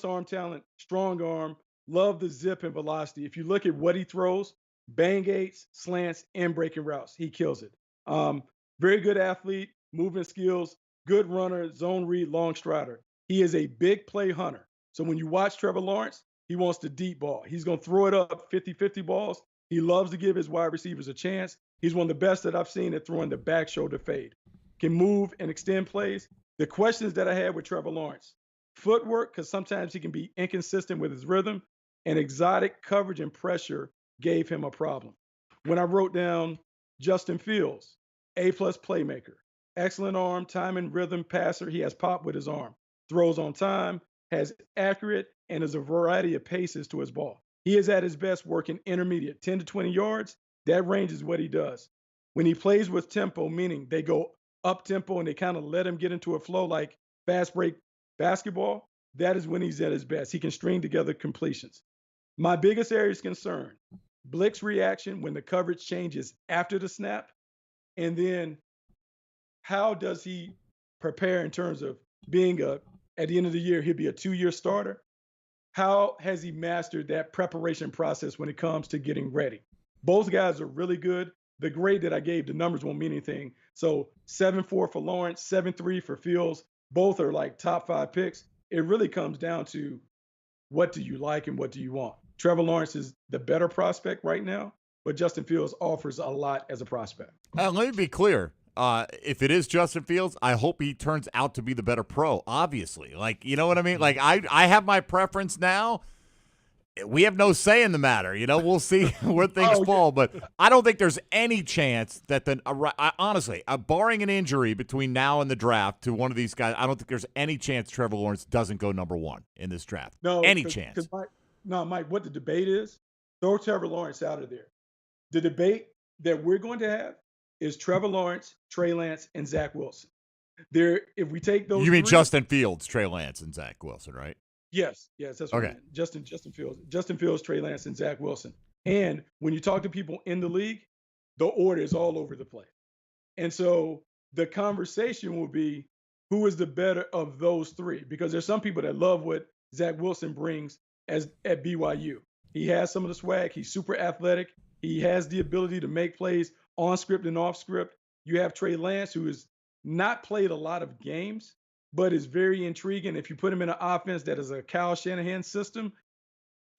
arm talent, strong arm, love the zip and velocity. If you look at what he throws, bang eights, slants, and breaking routes, he kills it. Very good athlete, movement skills, good runner, zone read, long strider. He is a big play hunter. So when you watch Trevor Lawrence, he wants the deep ball. He's going to throw it up 50-50 balls. He loves to give his wide receivers a chance. He's one of the best that I've seen at throwing the back shoulder fade. Can move and extend plays. The questions that I had with Trevor Lawrence, footwork, because sometimes he can be inconsistent with his rhythm, and exotic coverage and pressure gave him a problem. When I wrote down Justin Fields, A+ playmaker, excellent arm, time and rhythm passer. He has pop with his arm, throws on time, has accurate, and has a variety of paces to his ball. He is at his best working intermediate, 10 to 20 yards. That range is what he does. When he plays with tempo, meaning they go up tempo and they kind of let him get into a flow like fast break basketball, that is when he's at his best. He can string together completions. My biggest area is concern, blitz reaction when the coverage changes after the snap, and then how does he prepare in terms of being at the end of the year, he'll be a 2-year starter. How has he mastered that preparation process when it comes to getting ready? Both guys are really good. The grade that I gave, the numbers won't mean anything. So 7.4 for Lawrence, 7.3 for Fields. Both are like top 5 picks. It really comes down to what do you like and what do you want? Trevor Lawrence is the better prospect right now, but Justin Fields offers a lot as a prospect. Let me be clear. If it is Justin Fields, I hope he turns out to be the better pro, obviously. Like, you know what I mean? Like, I have my preference now. We have no say in the matter. You know, we'll see where things fall. But I don't think there's any chance that honestly, barring an injury between now and the draft to one of these guys, I don't think there's any chance Trevor Lawrence doesn't go number 1 in this draft. No, any chance. Mike, what the debate is, throw Trevor Lawrence out of there. The debate that we're going to have is Trevor Lawrence, Trey Lance, and Zach Wilson. If we take those, You mean three, Justin Fields, Trey Lance, and Zach Wilson, right? Yes, that's what I Okay. meant. Justin Fields, Trey Lance, and Zach Wilson. And when you talk to people in the league, the order is all over the place. And so the conversation will be, who is the better of those three? Because there's some people that love what Zach Wilson brings at BYU. He has some of the swag. He's super athletic. He has the ability to make plays on script and off script. You have Trey Lance, who has not played a lot of games, but is very intriguing. If you put him in an offense that is a Kyle Shanahan system,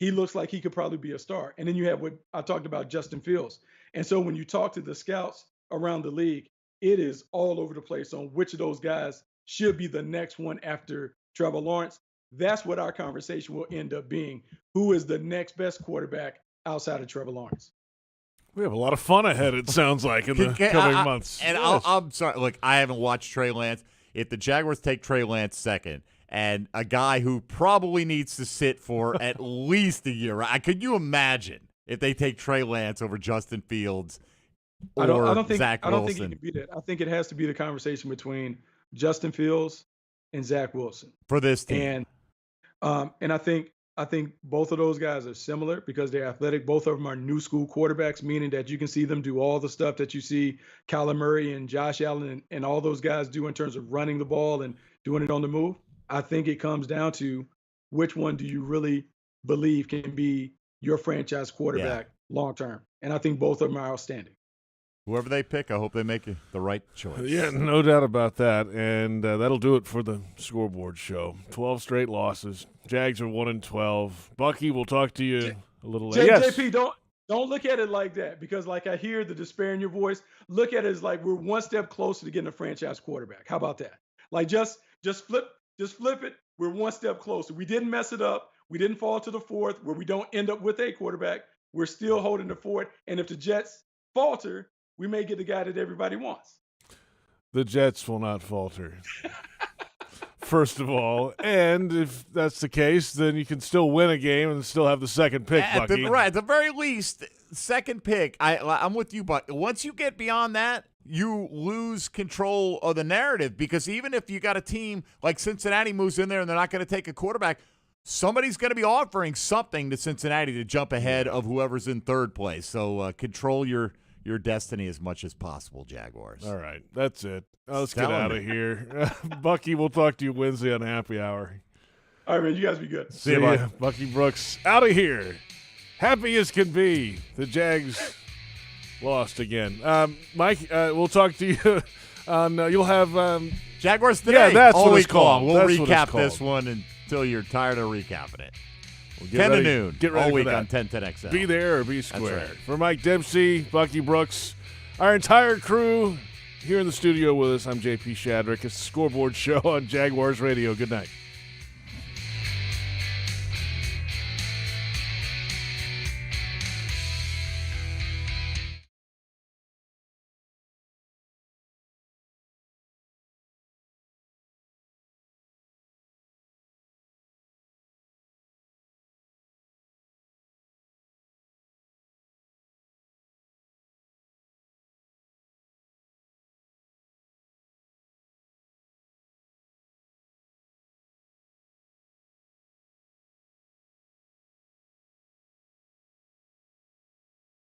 he looks like he could probably be a star. And then you have what I talked about, Justin Fields. And so when you talk to the scouts around the league, it is all over the place on which of those guys should be the next one after Trevor Lawrence. That's what our conversation will end up being. Who is the next best quarterback outside of Trevor Lawrence? We have a lot of fun ahead, it sounds like, in the coming months. And Yes. I'm sorry. Look, I haven't watched Trey Lance. If the Jaguars take Trey Lance second, and a guy who probably needs to sit for at least a year, right? Could you imagine if they take Trey Lance over Justin Fields or I don't think Zach I don't think Wilson? it can be that. I think it has to be the conversation between Justin Fields and Zach Wilson For this team. And I think both of those guys are similar because they're athletic. Both of them are new school quarterbacks, meaning that you can see them do all the stuff that you see Kyler Murray and Josh Allen and all those guys do in terms of running the ball and doing it on the move. I think it comes down to which one do you really believe can be your franchise quarterback long term. And I think both of them are outstanding. Whoever they pick, I hope they make the right choice. Yeah, no doubt about that. And that'll do it for the Scoreboard Show. 12 straight losses. Jags are 1-12. Bucky, we'll talk to you a little later. Yes. JP, don't look at it like that because, like, I hear the despair in your voice. Look at it as like we're one step closer to getting a franchise quarterback. How about that? Like, just flip it. We're one step closer. We didn't mess it up. We didn't fall to the fourth where we don't end up with a quarterback. We're still holding the fort. And if the Jets falter, we may get the guy that everybody wants. The Jets will not falter. First of all, and if that's the case, then you can still win a game and still have the second pick, Bucky. At the very least, second pick. I'm with you, but once you get beyond that, you lose control of the narrative because even if you got a team like Cincinnati moves in there and they're not going to take a quarterback, somebody's going to be offering something to Cincinnati to jump ahead of whoever's in third place. So control your destiny as much as possible, Jaguars. All right, that's it. Let's get out of here. Bucky, we'll talk to you Wednesday on Happy Hour. All right, man. You guys be good. See ya. Bucky Brooks out of here. Happy as can be. The Jags lost again. Mike, we'll talk to you on you'll have Jaguars today. Yeah, that's all what week it's called. long. We'll That's what it's recap called. this one until you're tired of recapping it. Well, 10 ready, to noon. Get ready all for week that. on 1010XL. Be there or be square. That's right. For Mike Dempsey, Bucky Brooks, our entire crew here in the studio with us, I'm JP Shadrick. It's the Scoreboard Show on Jaguars Radio. Good night.